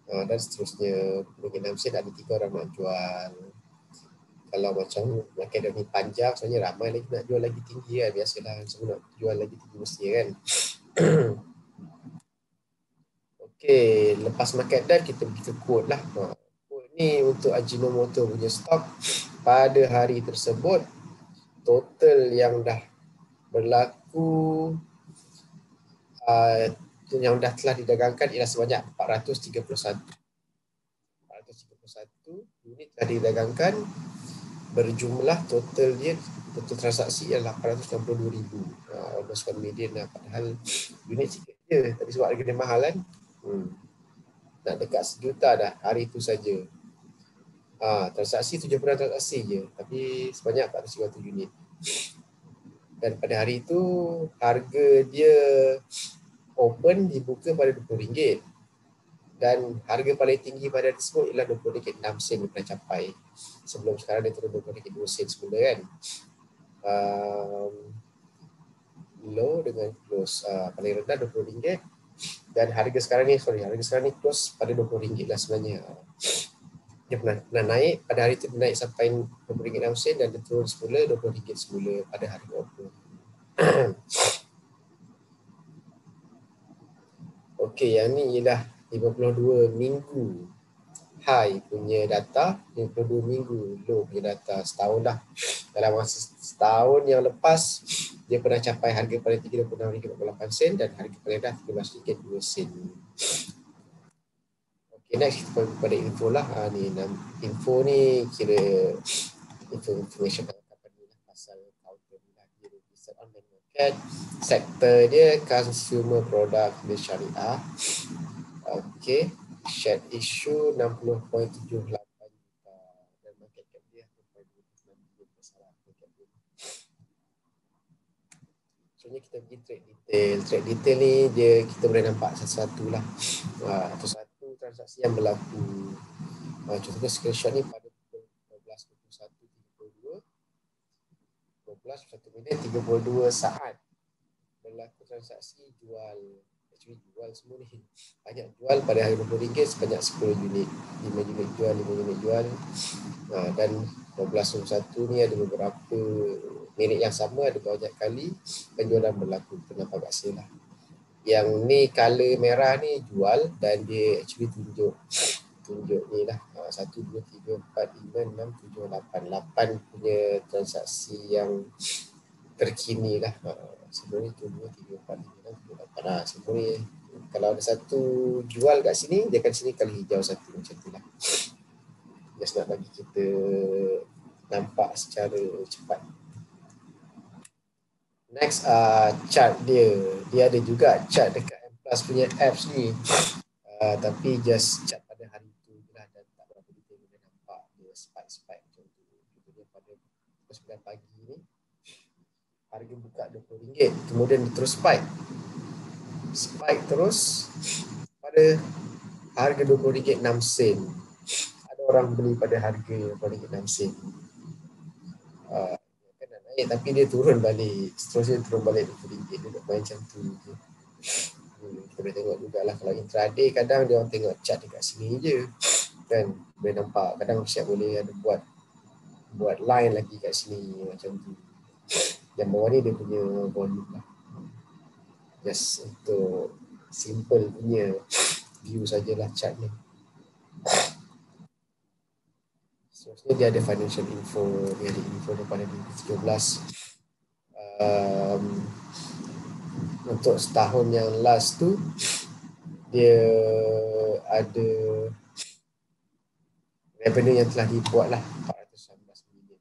Dan seterusnya RM20.06 ada 3 orang nak jual. Kalau macam market ni panjang, sebenarnya ramai lagi nak jual lagi tinggi kan. Biasalah semua nak jual lagi tinggi mesti kan. Okey, lepas market depth kita pergi ke quote lah. Quote ni untuk Ajinomoto punya stok pada hari tersebut, total yang dah berlaku yang dah telah didagangkan ialah sebanyak 431 unit telah didagangkan, berjumlah total transaksi ialah 862,000. Almost 1 million lah. Padahal unit sikit je, tapi sebab harga dia mahal kan, nak dekat 1 juta dah hari tu saja. Transaksi 70 transaksi je, tapi sebanyak 431 unit. Dan pada hari itu harga dia open dibuka pada RM20. Dan harga paling tinggi pada hari tersebut ialah RM20.06 dia pernah capai. Sebelum sekarang dia turun RM20.02 semula kan. Low dengan close. Paling rendah RM20. Dan harga sekarang ni close pada RM20 lah sebenarnya. Dia pernah naik, pada hari itu dia naik sampai RM20.06 dan dia turun semula RM20 semula pada hari open. Okey, yang ni ialah 52 minggu high punya data, 52 minggu low punya data setahun dah. Dalam masa setahun yang lepas, dia pernah capai harga paling tinggi RM26.48 dan harga paling rendah RM13.02. Okay, next kita pergi pada info lah. Ni info ni kira information company lah, pasal counter ni lah. Dia register online market. Sektor dia consumer product dan syariah. Okay, share issue 60.78 juta dan market cap dia 2.29 bilion bersalah. Sebenarnya kita pergi trade detail. Trade detail ni dia kita boleh nampak satu-satu lah. Satu transaksi yang berlaku. Contohnya screenshot ni pada 12.21.32 12.1 minit 32 saat berlaku transaksi jual. actually jual semua ni. Banyak jual pada harga RM20 sebanyak 10 unit. 5 unit jual, 5 unit jual. Dan 12.1 ni ada beberapa merek yang sama, ada banyak kali penjualan berlaku. Itu nampak kat sini lah. Yang ni color merah ni jual dan dia actually tunjuk ni lah 1, 2, 3, 4, 5, 6, 7, 8 punya transaksi yang terkini lah. Sebelum ni 2, 3, 4, 5, 6, 7, 8 semua ni. Kalau ada satu jual kat sini, dia akan sini kali hijau satu macam tu lah. Just nak bagi kita nampak secara cepat. Next, chart dia. Dia ada juga chart dekat M Plus punya apps ni. Tapi just chart pada hari tu je lah, dan tak berapa detail boleh nampak dia spike macam tu. Contohnya pada 9 pagi ni harga buka RM20, kemudian dia terus spike terus pada harga RM20.06. Ada orang beli pada harga RM20.06. Kan nak naik tapi dia turun balik, seterusnya turun balik RM20. Dia duduk main macam tu je. Kita boleh tengok jugalah, kalau intraday kadang dia orang tengok chart dekat sini je kan, boleh nampak. Kadang siap boleh ada buat line lagi kat sini macam tu. Yang bawah ni dia punya volume lah. Just untuk simple punya view sajalah chart ni. Seterusnya dia ada financial info. Dia ada info daripada 2017. Untuk setahun yang last tu dia ada revenue yang telah dibuat lah 419 million.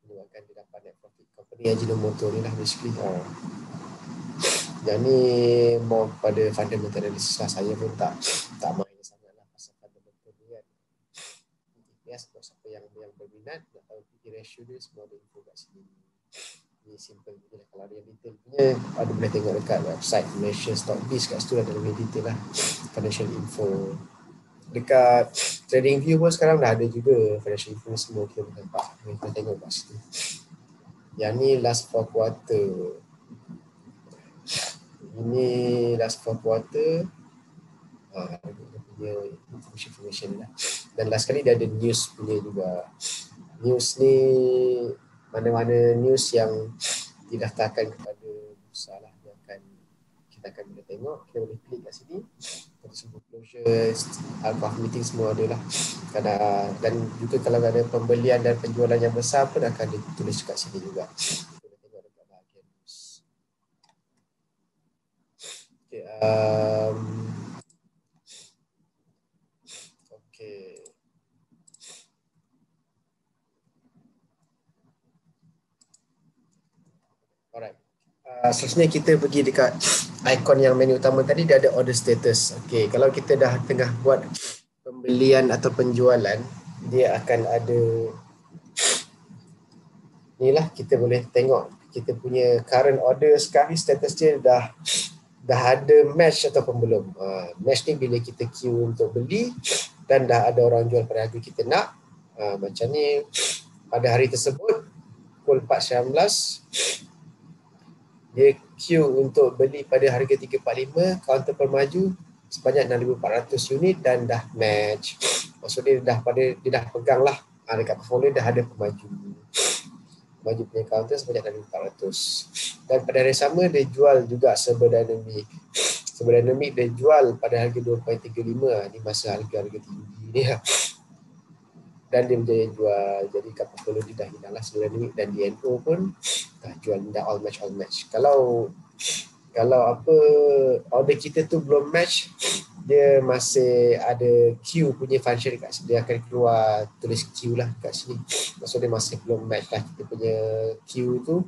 Menyebabkan dia dapat net profit. Company Ajinomoto ni lah basically. Yang ni more pada fundamental analysis lah. Saya pun tak main sangat lah pasal fundamental ni kan. EPS untuk siapa yang berminat nak tahu PE ratio dia, semua ada info kat sini. Ni simple je lah. Kalau ada yang detail punya, ada boleh tengok dekat website Malaysia Stockbiz, kat situ ada lebih detail lah financial info. Dekat TradingView pun sekarang dah ada juga financial info semua, kita boleh nampak. Kita tengok kat situ. Yang ni last 4 quarter. Ini last 4 quarter. Dia punya information lah. Dan last kali dia ada news punya juga. News ni mana-mana news yang didaftarkan kepada bursa lah, kita akan boleh tengok. Kita boleh klik kat sini. Semua closure, alpha meeting semua ada lah. Dan juga kalau ada pembelian dan penjualan yang besar pun akan ditulis kat sini juga. Kita tengok dekat bahagian news. Okay, alright. Seterusnya kita pergi dekat ikon yang menu utama tadi, dia ada order status. Okay, kalau kita dah tengah buat pembelian atau penjualan, dia akan ada ni lah, kita boleh tengok kita punya current order sekarang ni status dia dah ada match ataupun belum. Match ni bila kita queue untuk beli dan dah ada orang jual pada harga kita nak. Macam ni pada hari tersebut pukul 4.19 dia queue untuk beli pada harga 345, counter permaju sebanyak 6,400 unit dan dah match. Maksudnya dia dah pegang lah, dekat portfolio dah ada pemaju punya counter sebanyak 6,400. Dan pada hari sama dia jual juga Serber Dynamic dia jual pada harga 2.35. Ni masa harga tinggi ni lah. Dan dia berjaya jual. Jadi kat portfolio dia dah hilang lah Serber Dynamic, dan DNO pun dah jual, dah all match. Kalau apa order kita tu belum match, dia masih ada queue punya function dekat sini. Dia akan keluar tulis queue lah kat sini. Maksudnya masih belum match lah kita punya queue tu.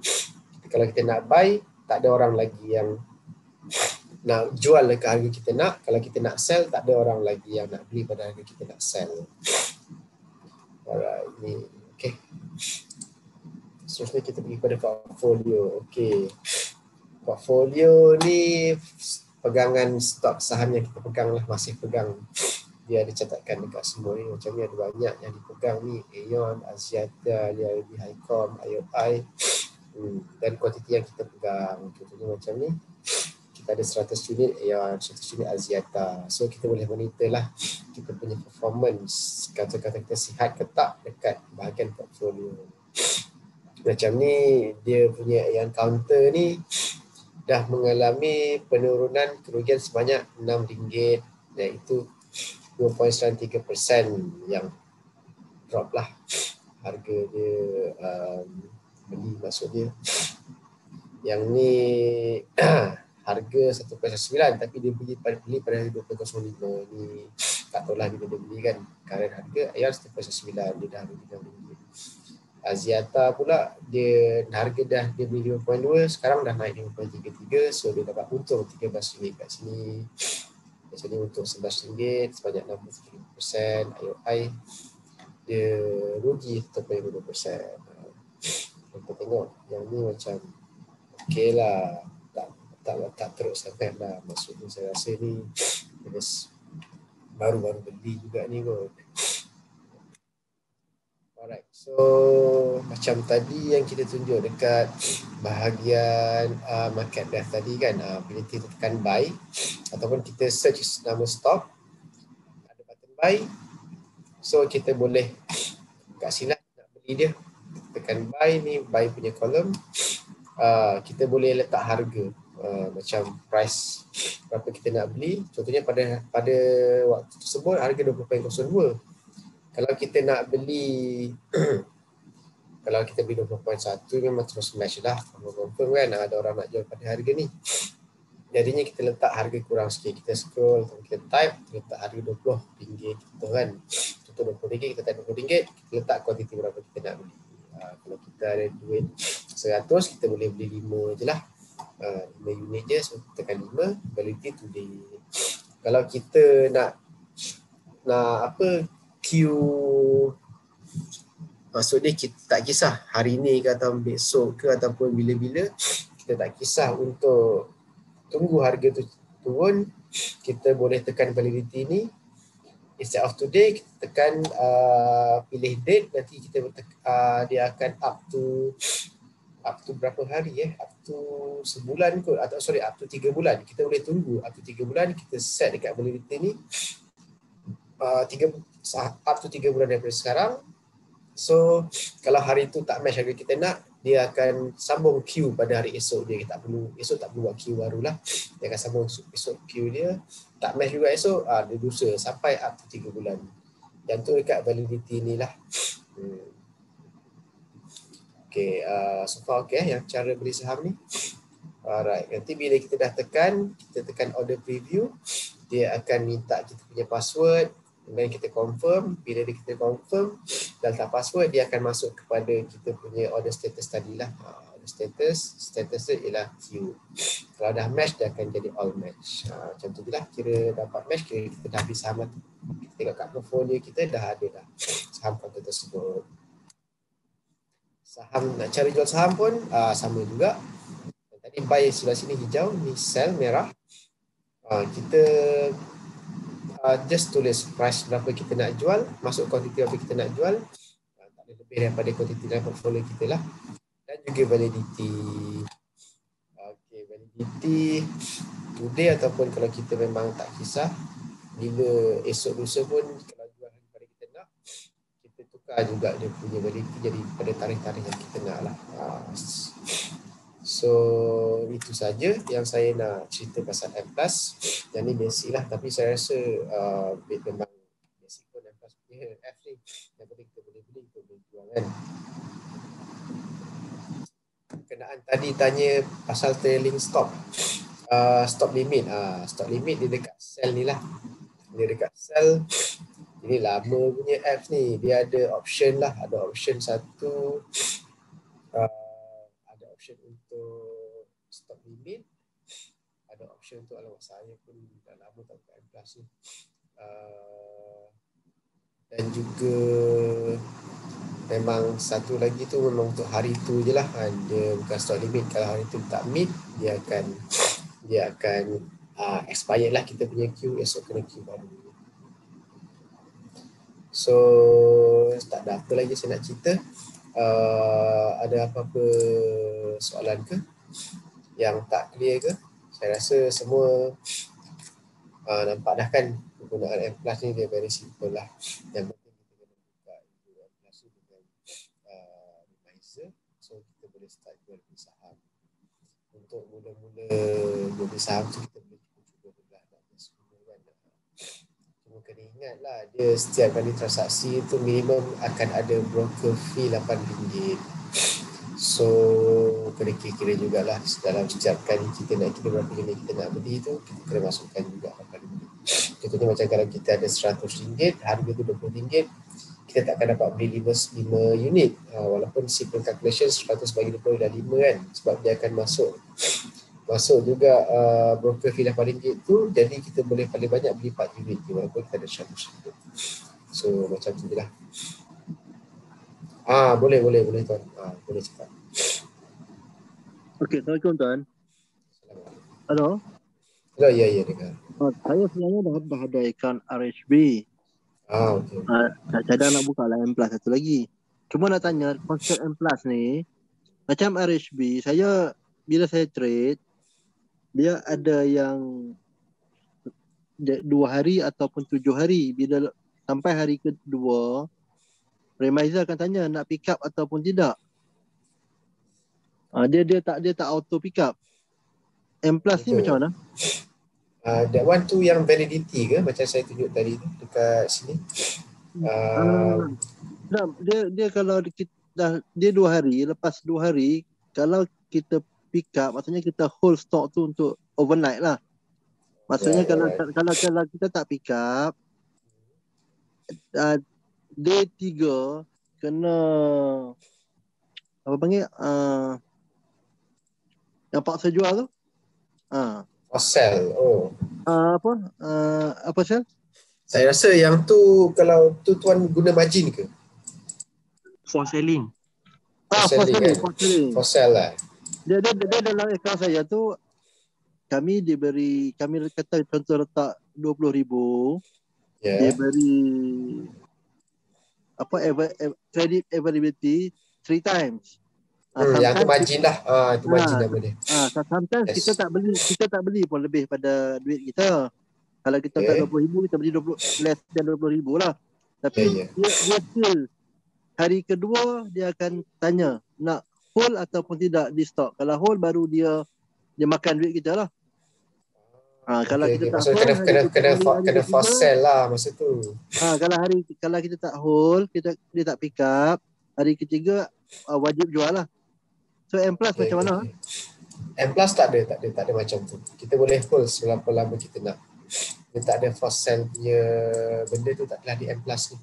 Kalau kita nak buy, tak ada orang lagi yang nak jual ke harga kita nak. Kalau kita nak sell, tak ada orang lagi yang nak beli pada harga kita nak sell. Alright, ni okay. Seterusnya kita pergi pada portfolio. Okay, portfolio ni pegangan stok saham yang kita pegang lah, masih pegang. Dia ada catatkan dekat semua ni. Macam ni ada banyak yang dipegang ni. Aeon, Axiata, LIB Highcom, IOI. Dan kuantiti yang kita pegang. Contohnya macam ni. Kita kita ada 100 unit AR, 100 unit Axiata. So kita boleh monitor lah kita punya performance, kata-kata kita sihat ke tak dekat bahagian portfolio. Macam ni dia punya yang counter ni dah mengalami penurunan kerugian sebanyak RM6, iaitu 2.93% yang drop lah harga dia beli, maksud dia yang ni harga 1.9 tapi dia beli pada harga 2.05. Ni tak tahulah bila dia beli kan, current harga AR 1.9 dia dah beli RM6. Axiata pula dia harga dah dia beli 5.2, sekarang dah naik 5.33, so dia dapat untung RM13 kat sini. Kat sini untung RM11 sebanyak 63%. IOI dia rugi 1.2%. Kita tengok yang ni macam okey lah, tak teruk sangat lah. Maksudnya saya rasa ni baru-baru beli juga ni kot. Alright, so macam tadi yang kita tunjuk dekat bahagian market depth tadi kan, bila kita tekan buy ataupun kita search nama stop, ada button buy, so kita boleh kat sini nak beli dia, tekan buy ni, buy punya column. Kita boleh letak harga macam price berapa kita nak beli. Contohnya pada waktu tersebut harga 20.02. Kalau kita nak beli kalau kita beli 20.1 memang terus match lah, confirm kan ada orang nak jual pada harga ni. Jadinya kita letak harga kurang sikit, kita scroll atau kita type, kita letak harga RM20 gitu kan. Contoh RM20, kita type RM20, kita letak kuantiti berapa kita nak beli. Kalau kita ada duit 100, kita boleh beli 5 je lah, 5 unit je, so tekan 5, validity today. Kalau kita nak apa queue, maksudnya kita tak kisah hari ni ke atau besok ke ataupun bila-bila, kita tak kisah untuk tunggu harga tu turun, kita boleh tekan validity ni. Instead of today, kita tekan pilih date, nanti kita dia akan up to berapa hari up to sebulan kot, atau up to 3 bulan. Kita boleh tunggu up to 3 bulan, kita set dekat validity ni up to 3 bulan daripada sekarang. So kalau hari tu tak match harga kita nak, dia akan sambung queue pada hari esok dia. Esok tak perlu buat queue barulah, dia akan sambung esok queue dia. Tak match juga esok, dia dosa sampai up to 3 bulan. Yang tu dekat validity ni lah. Okay, so far okay yang cara beli saham ni. Alright, nanti bila kita dah tekan, kita tekan order preview, dia akan minta kita punya password, dan kita confirm. Bila kita confirm dan letak password, dia akan masuk kepada kita punya order status tadi lah. Order status tu ialah queue. Kalau dah match, dia akan jadi all match. Macam tu je lah, kira dapat match, kira kita dah habis saham. Kita tengok kat portfolio kita dah ada dah saham konten tersebut. Saham, nak cari jual saham pun sama juga. Tadi buy sebelah sini hijau, ni sell merah. Kita just tulis price berapa kita nak jual, masuk kuantiti berapa kita nak jual, tak ada lebih daripada kuantiti dalam portfolio kita lah. Dan juga validity. Okay, validity today, ataupun kalau kita memang tak kisah, bila esok lusa pun kalau jual daripada kita nak, kita tukar juga dia punya validity jadi pada tarikh-tarikh yang kita nak lah. So itu saja yang saya nak cerita pasal M+. Yang ni basic lah, tapi saya rasa memang basic pun M+ punya F ni, yang penting kita boleh beli, kita boleh jual kan. Berkenaan tadi tanya pasal trailing stop, stop limit. Stop limit dia dekat sell ni lah. Dia dekat sell. Ini lama punya F ni, dia ada option lah, ada option satu, ada option untuk stop limit, ada option untuk, alamak saya pun dah lama tak buka M+ ni, dan juga memang satu lagi tu memang untuk hari tu je lah, dia bukan stop limit. Kalau hari tu tak meet, dia akan expired lah kita punya queue, esok kena queue baru. So tak ada apa lagi saya nak cerita. Ada apa-apa soalan ke yang tak clear ke? Saya rasa semua nampak dah kan penggunaan M+ ni dia very simple lah. Yang penting kita kena buka M+ tu dengan Remisier, so kita boleh start jual beli saham. Untuk mula-mula jual beli saham tu kita boleh cuba belah nak semua kan. Cuma kena ingat lah, dia setiap kali transaksi tu minimum akan ada broker fee RM8. So kena kira-kira jugalah dalam setiap kali kita nak kira berapa unit kita nak beli tu, kita kena masukkan juga berapa unit. Contohnya macam kalau kita ada RM100, harga tu RM20, kita tak akan dapat beli 5 unit. Walaupun simple calculation 100 bagi 20 dah 5 kan, sebab dia akan masuk juga broker fee RM8 tu, jadi kita boleh paling banyak beli 4 unit je, walaupun kita ada RM100. So macam tu je lah. Boleh tuan. Boleh cakap. Okey, Assalamualaikum tuan. Halo. Hello, ya dengar. Saya sebenarnya dah ada akaun RHB. Okey. Saya dah nak buka lah M+ satu lagi. Cuma nak tanya konsep M+ ni, macam RHB, bila saya trade, dia ada yang 2 hari ataupun 7 hari. Bila sampai hari kedua, Remisier akan tanya nak pick up ataupun tidak. Dia tak auto pick up. M+ ni macam mana? That one tu yang validity ke, macam saya tunjuk tadi tu dekat sini. Dia kalau dia 2 hari, lepas 2 hari kalau kita pick up, maksudnya kita hold stock tu untuk overnight lah. Maksudnya kalau kita tak pick up, day 3 kena apa panggil yang paksa jual tu. For sell. Apa sel? Saya rasa yang tu, kalau tu tuan guna margin ke? For selling. For selling. For sell lah. Dia dalam akaun saya tu, kami kata contoh letak 20,000. Dia beri credit availability 3 times. Yang tu margin lah. Itu margin nama dia. Sometimes kita tak beli pun lebih pada duit kita. Kalau kita tak 20,000, kita beli less than 20,000 lah. Tapi dia still hari kedua dia akan tanya nak hold ataupun tidak di stock. Kalau hold baru dia makan duit kita lah. Kalau kita tak hold, kena for sell lah masa tu. Kalau kita tak hold, dia tak pick up, hari ketiga wajib jual lah. So M+ macam mana? M+ tak ada macam tu. Kita boleh hold seberapa lama kita nak. Dia tak ada for sell punya benda tu, tak adalah di M+ ni.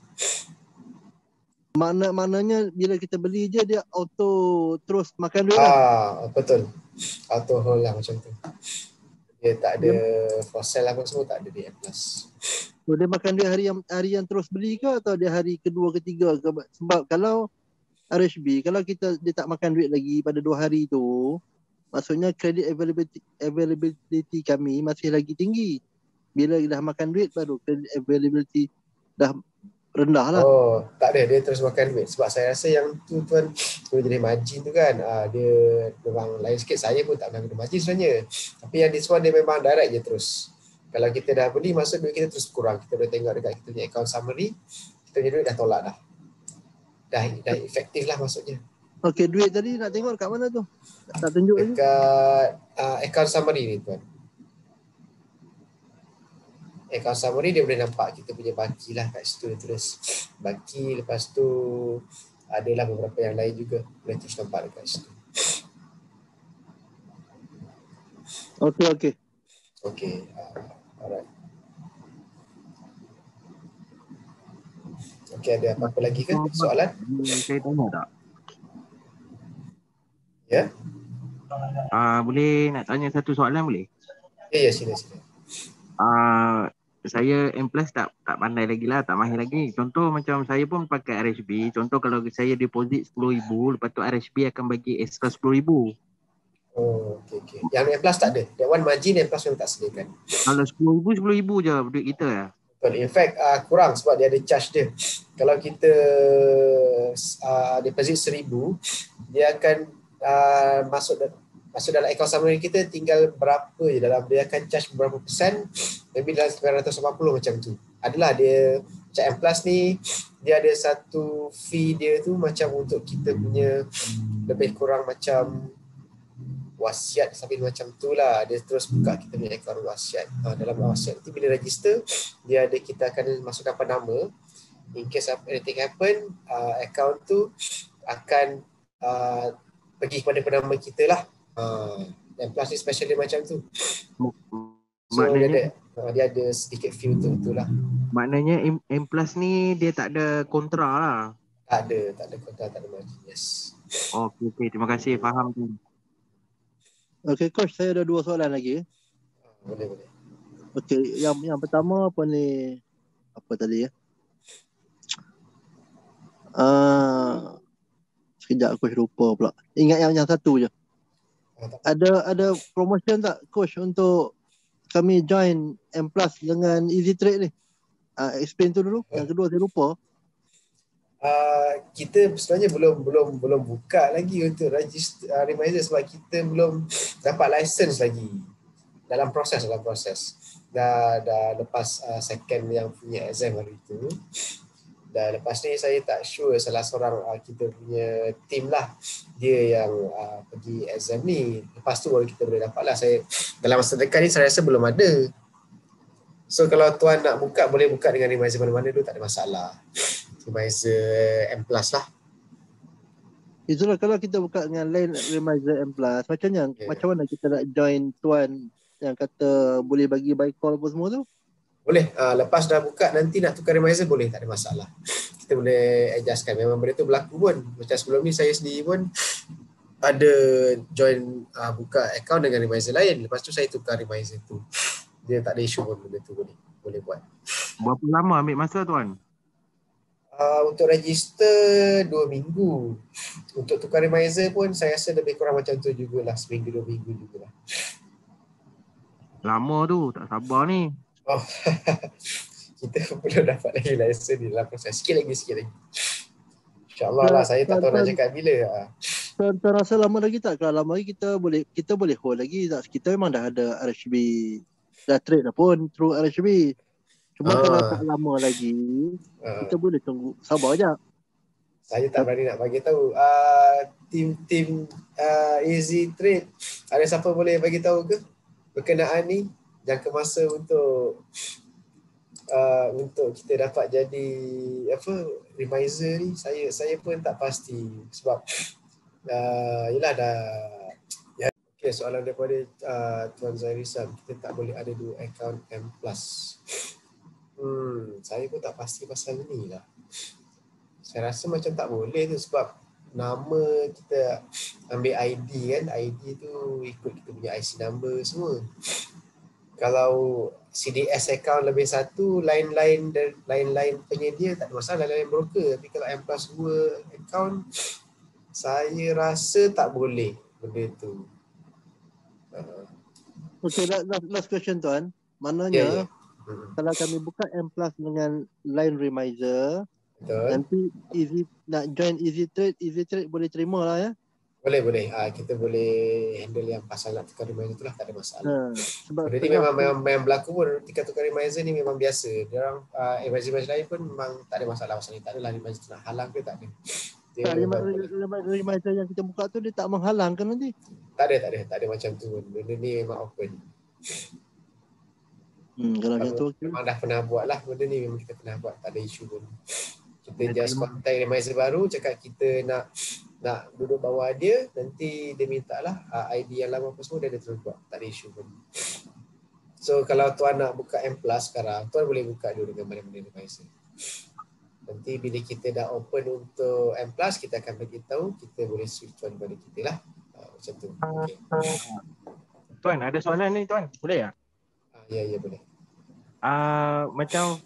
Maknanya bila kita beli je dia auto terus makan duit lah. Betul. Auto hold lah macam tu. Dia tak ada for sell apa semua, tak ada di M+. So dia makan duit hari yang terus beli ke, atau dia hari kedua ketiga ke? Sebab kalau RHB, kalau dia tak makan duit lagi pada 2 hari tu, maksudnya credit availability kami masih lagi tinggi. Bila dah makan duit baru credit availability dah rendah lah. Tak ada, dia terus makan duit. Sebab saya rasa yang tu tuan boleh jadi margin tu kan, dia memang lain sikit. Saya pun tak pernah guna margin sebenarnya. Tapi yang this one dia memang direct je terus. Kalau kita dah beli, masuk duit kita terus kurang. Kita boleh tengok dekat kita punya account summary, kita punya duit dah tolak dah. Dah efektif lah maksudnya. Okey, duit tadi nak tengok kat mana tu? Tak tunjuk lagi? Dekat account summary ni tuan. Account summary dia boleh nampak kita punya baki lah kat situ, dia tulis baki. Lepas tu adalah beberapa yang lain juga boleh terus nampak dekat situ. Okey. Alright. Okey, ada apa-apa lagi ke soalan? Saya tanya tak? Ya? Boleh nak tanya satu soalan boleh? Ya, sila. Saya M+ tak pandai lagi lah, tak mahir lagi. Contoh macam saya pun pakai RHB. Contoh kalau saya deposit 10,000, lepas tu RHB akan bagi extra 10,000. Okey. Yang M+ tak ada. That one margin M+ memang tak sediakan. Kalau 10,000 je duit kita lah. In fact kurang sebab dia ada charge dia. Kalau kita deposit 1,000, dia akan masuk masuk dalam account summary kita tinggal berapa je dalam, dia akan charge berapa persen, maybe dalam 980 macam tu. Adalah dia macam M Plus ni, dia ada satu fee dia tu macam untuk kita punya lebih kurang macam wasiat sampai macam tu lah. Dia terus buka kita punya akaun wasiat. Dalam wasiat nanti bila register, dia ada, kita akan masukkan apa nama. In case anything happen, akaun tu akan pergi kepada penama kita lah. Dan plus ni special dia macam tu. So Maknanya dia ada sedikit fee untuk itulah. Maknanya M Plus ni dia tak ada kontra lah. Tak ada kontra, tak ada margin. Yes. Okay, terima kasih, faham tu. Okay, Coach, saya ada 2 soalan lagi. Boleh. Okay, yang pertama apa ni? Apa tadi ya? Sekejap Coach lupa pula. Ingat yang satu je. Ada promotion tak Coach untuk kami join M Plus dengan Easy Trade ni? Explain tu dulu. Yang kedua saya lupa. Kita sebenarnya belum buka lagi untuk register Remizer sebab kita belum dapat license lagi. Dalam proses. Dah lepas second yang punya exam hari tu. Dan lepas ni saya tak sure salah seorang kita punya team lah, dia yang pergi exam ni. Lepas tu baru kita boleh dapat lah. Saya dalam masa dekat ni saya rasa belum ada. So kalau tuan nak buka, boleh buka dengan Remizer mana-mana tu, tak ada masalah. Remizer M Plus lah. Itulah kalau kita buka dengan lain Remizer M Plus, macam mana kita nak join tuan yang kata boleh bagi buy call apa semua tu? Boleh. Lepas dah buka nanti nak tukar Remizer boleh, tak ada masalah. Kita boleh adjustkan. Memang benda tu berlaku pun. Macam sebelum ni saya sendiri pun ada join buka account dengan Remizer lain. Lepas tu saya tukar Remizer tu. Dia tak ada isu pun, benda tu boleh buat. Berapa lama ambil masa tuan? Untuk register 2 minggu. Untuk tukar Remizer pun saya rasa lebih kurang macam tu jugalah. Seminggu 2 minggu jugalah. Lama tu, tak sabar ni. Kita belum dapat lagi license di dalam proses. Sikit lagi. InsyaAllah lah. Saya tak tahu nak cakap bila. Tuan rasa lama lagi tak? Kalau lama lagi kita boleh hold lagi tak? Kita memang dah ada RHB. Dah trade dah pun through RHB. Cuma kalau tak lama lagi, kita boleh tunggu. Sabar je. Saya tak berani nak bagi tahu. Tim Easy Trade, ada siapa boleh bagi tahu ke berkenaan ni? Jangka masa untuk kita dapat jadi Remizer ni, saya pun tak pasti sebab yelah dah. Okay, soalan daripada Tuan Zairisam, kita tak boleh ada 2 akaun M Plus. Saya pun tak pasti pasal ni lah. Saya rasa macam tak boleh tu sebab nama kita ambil ID kan, ID tu ikut kita punya IC number semua. Kalau CDS account lebih satu, lain-lain penyedia tak ada masalah, lain-lain broker. Tapi kalau M Plus 2 account, saya rasa tak boleh benda tu. Okay, last question tuan. Maknanya kalau kami buka M Plus dengan line Remizer, nanti nak join Easy Trade boleh terima lah ya? Boleh. Kita boleh handle yang pasal nak tukar Remizer tu lah, tak ada masalah. Sebab jadi memang berlaku pun ketika tukar Remizer ni memang biasa. Dia orang Remizer lain pun memang tak ada masalah pasal ni. Tak adalah Remizer tu nak halang ke, tak ada. Remizer yang kita buka tu dia tak menghalang kan nanti? Tak ada macam tu. Benda ni memang open. Kalau macam tu memang dah pernah buat lah benda ni, memang kita pernah buat, tak ada isu pun. Kita just contact Remizer baru, cakap kita nak duduk bawah dia, nanti dia minta lah ID yang lama apa semua, dia ada terus buat, tak ada isu pun. So kalau tuan nak buka M Plus sekarang, tuan boleh buka dulu dengan mana-mana Remizer. Nanti bila kita dah open untuk M Plus, kita akan beritahu, kita boleh switch tuan kepada kita lah. Macam tu. Okay. Tuan, ada soalan ni tuan, boleh tak? Ya boleh. Macam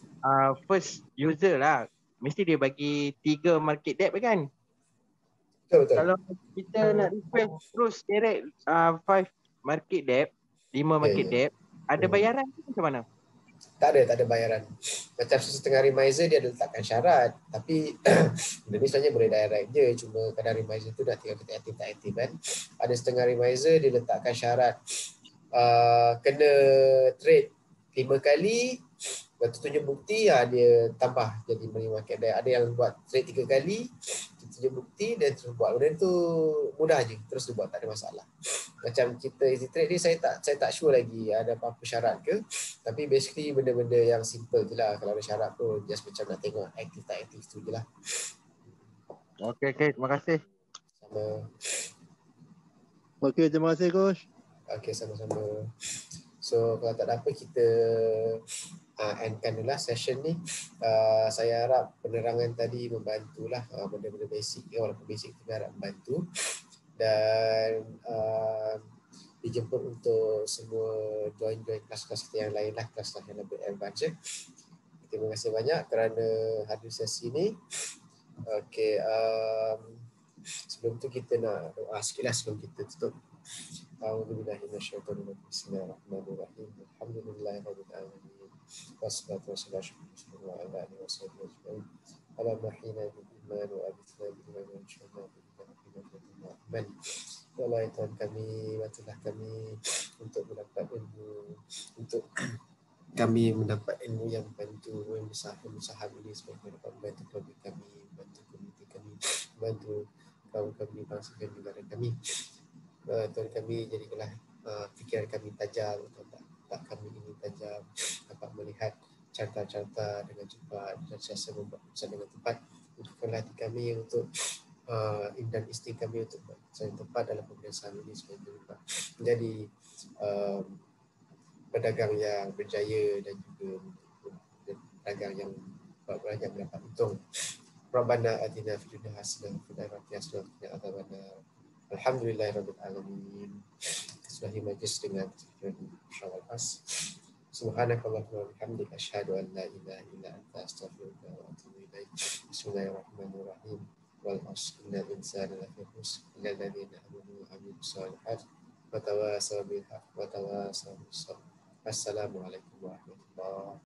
first user lah, mesti dia bagi 3 market depth kan? Betul. Kalau kita nak request terus direct 5 market depth, 5 market depth, ada bayaran ke macam mana? Tak ada bayaran. Macam setengah remiser dia ada letakkan syarat, tapi benda ni sebenarnya boleh direct je, cuma kadang remiser tu dah tinggal kita aktif tak aktif kan. Ada setengah remiser dia letakkan syarat kena trade 5 kali, lepas tu tunjuk bukti, dia tambah jadi money market. Ada yang buat trade 3 kali, tunjuk bukti dan terus buat. Benda tu mudah je, terus dia buat, tak ada masalah. Macam kita easy trade ni saya tak sure lagi ada apa-apa syarat ke, tapi basically benda-benda yang simple je lah. Kalau ada syarat pun just macam nak tengok aktif tak aktif tu je lah. Okey, terima kasih. Sama. Okey, terima kasih coach. Okey, sama-sama. So kalau tak ada apa, kita endkan dulu lah session ni. Saya harap penerangan tadi membantulah, benda-benda basic, walaupun basic kita harap membantu. Dan dijemput untuk semua join kelas-kelas kita yang lain lah, kelas-kelas yang lebih advance. Terima kasih banyak kerana hadir sesi ni. Okey, sebelum tu kita nak doa sikit lah sebelum kita tutup. A'udzubillahi minasyaitonir rajim. Bismillahirrahmanirrahim. Alhamdulillahirabbil alamin. Wassalatu wassalamu ala alihi wasallam. Allahumma bil iman wa abithna bil iman wa insyaallah amin. Ya Allah, Tuhan kami, bantulah kami untuk mendapat ilmu, untuk kami mendapat ilmu yang membantu usaha ini supaya dapat membantu keluarga kami, membantu komuniti kami, membantu kaum kami, bangsa dan negara kami. Tuhan kami, jadikanlah fikiran kami tajam, tak kami ini tajam, dapat melihat carta-carta dengan cepat dan sentiasa membuat keputusan dengan tepat. Untukkanlah hati kami untuk dan isteri kami untuk yang tepat dalam pemeriksaan ini supaya dapat menjadi pedagang yang berjaya dan juga pedagang yang banyak mendapat untung. Rabbana atina fid dunya hasanah wa fil akhirati hasanah wa qina adzabannar. Alhamdulillahirabbil alamin. Sudahi majlis dengan syawal as. Subhanakallahumma wa bihamdika asyhadu an la ilaha illa anta astaghfiruka wa atubu ilaik. Bismillahirrahmanirrahim. Wal asr innal insana lafi khusr illa alladziina aamanu wa 'amilus shalihaat wa tawaasaw bil haqqi wa tawaasaw bis sabr. Assalamualaikum warahmatullahi wabarakatuh.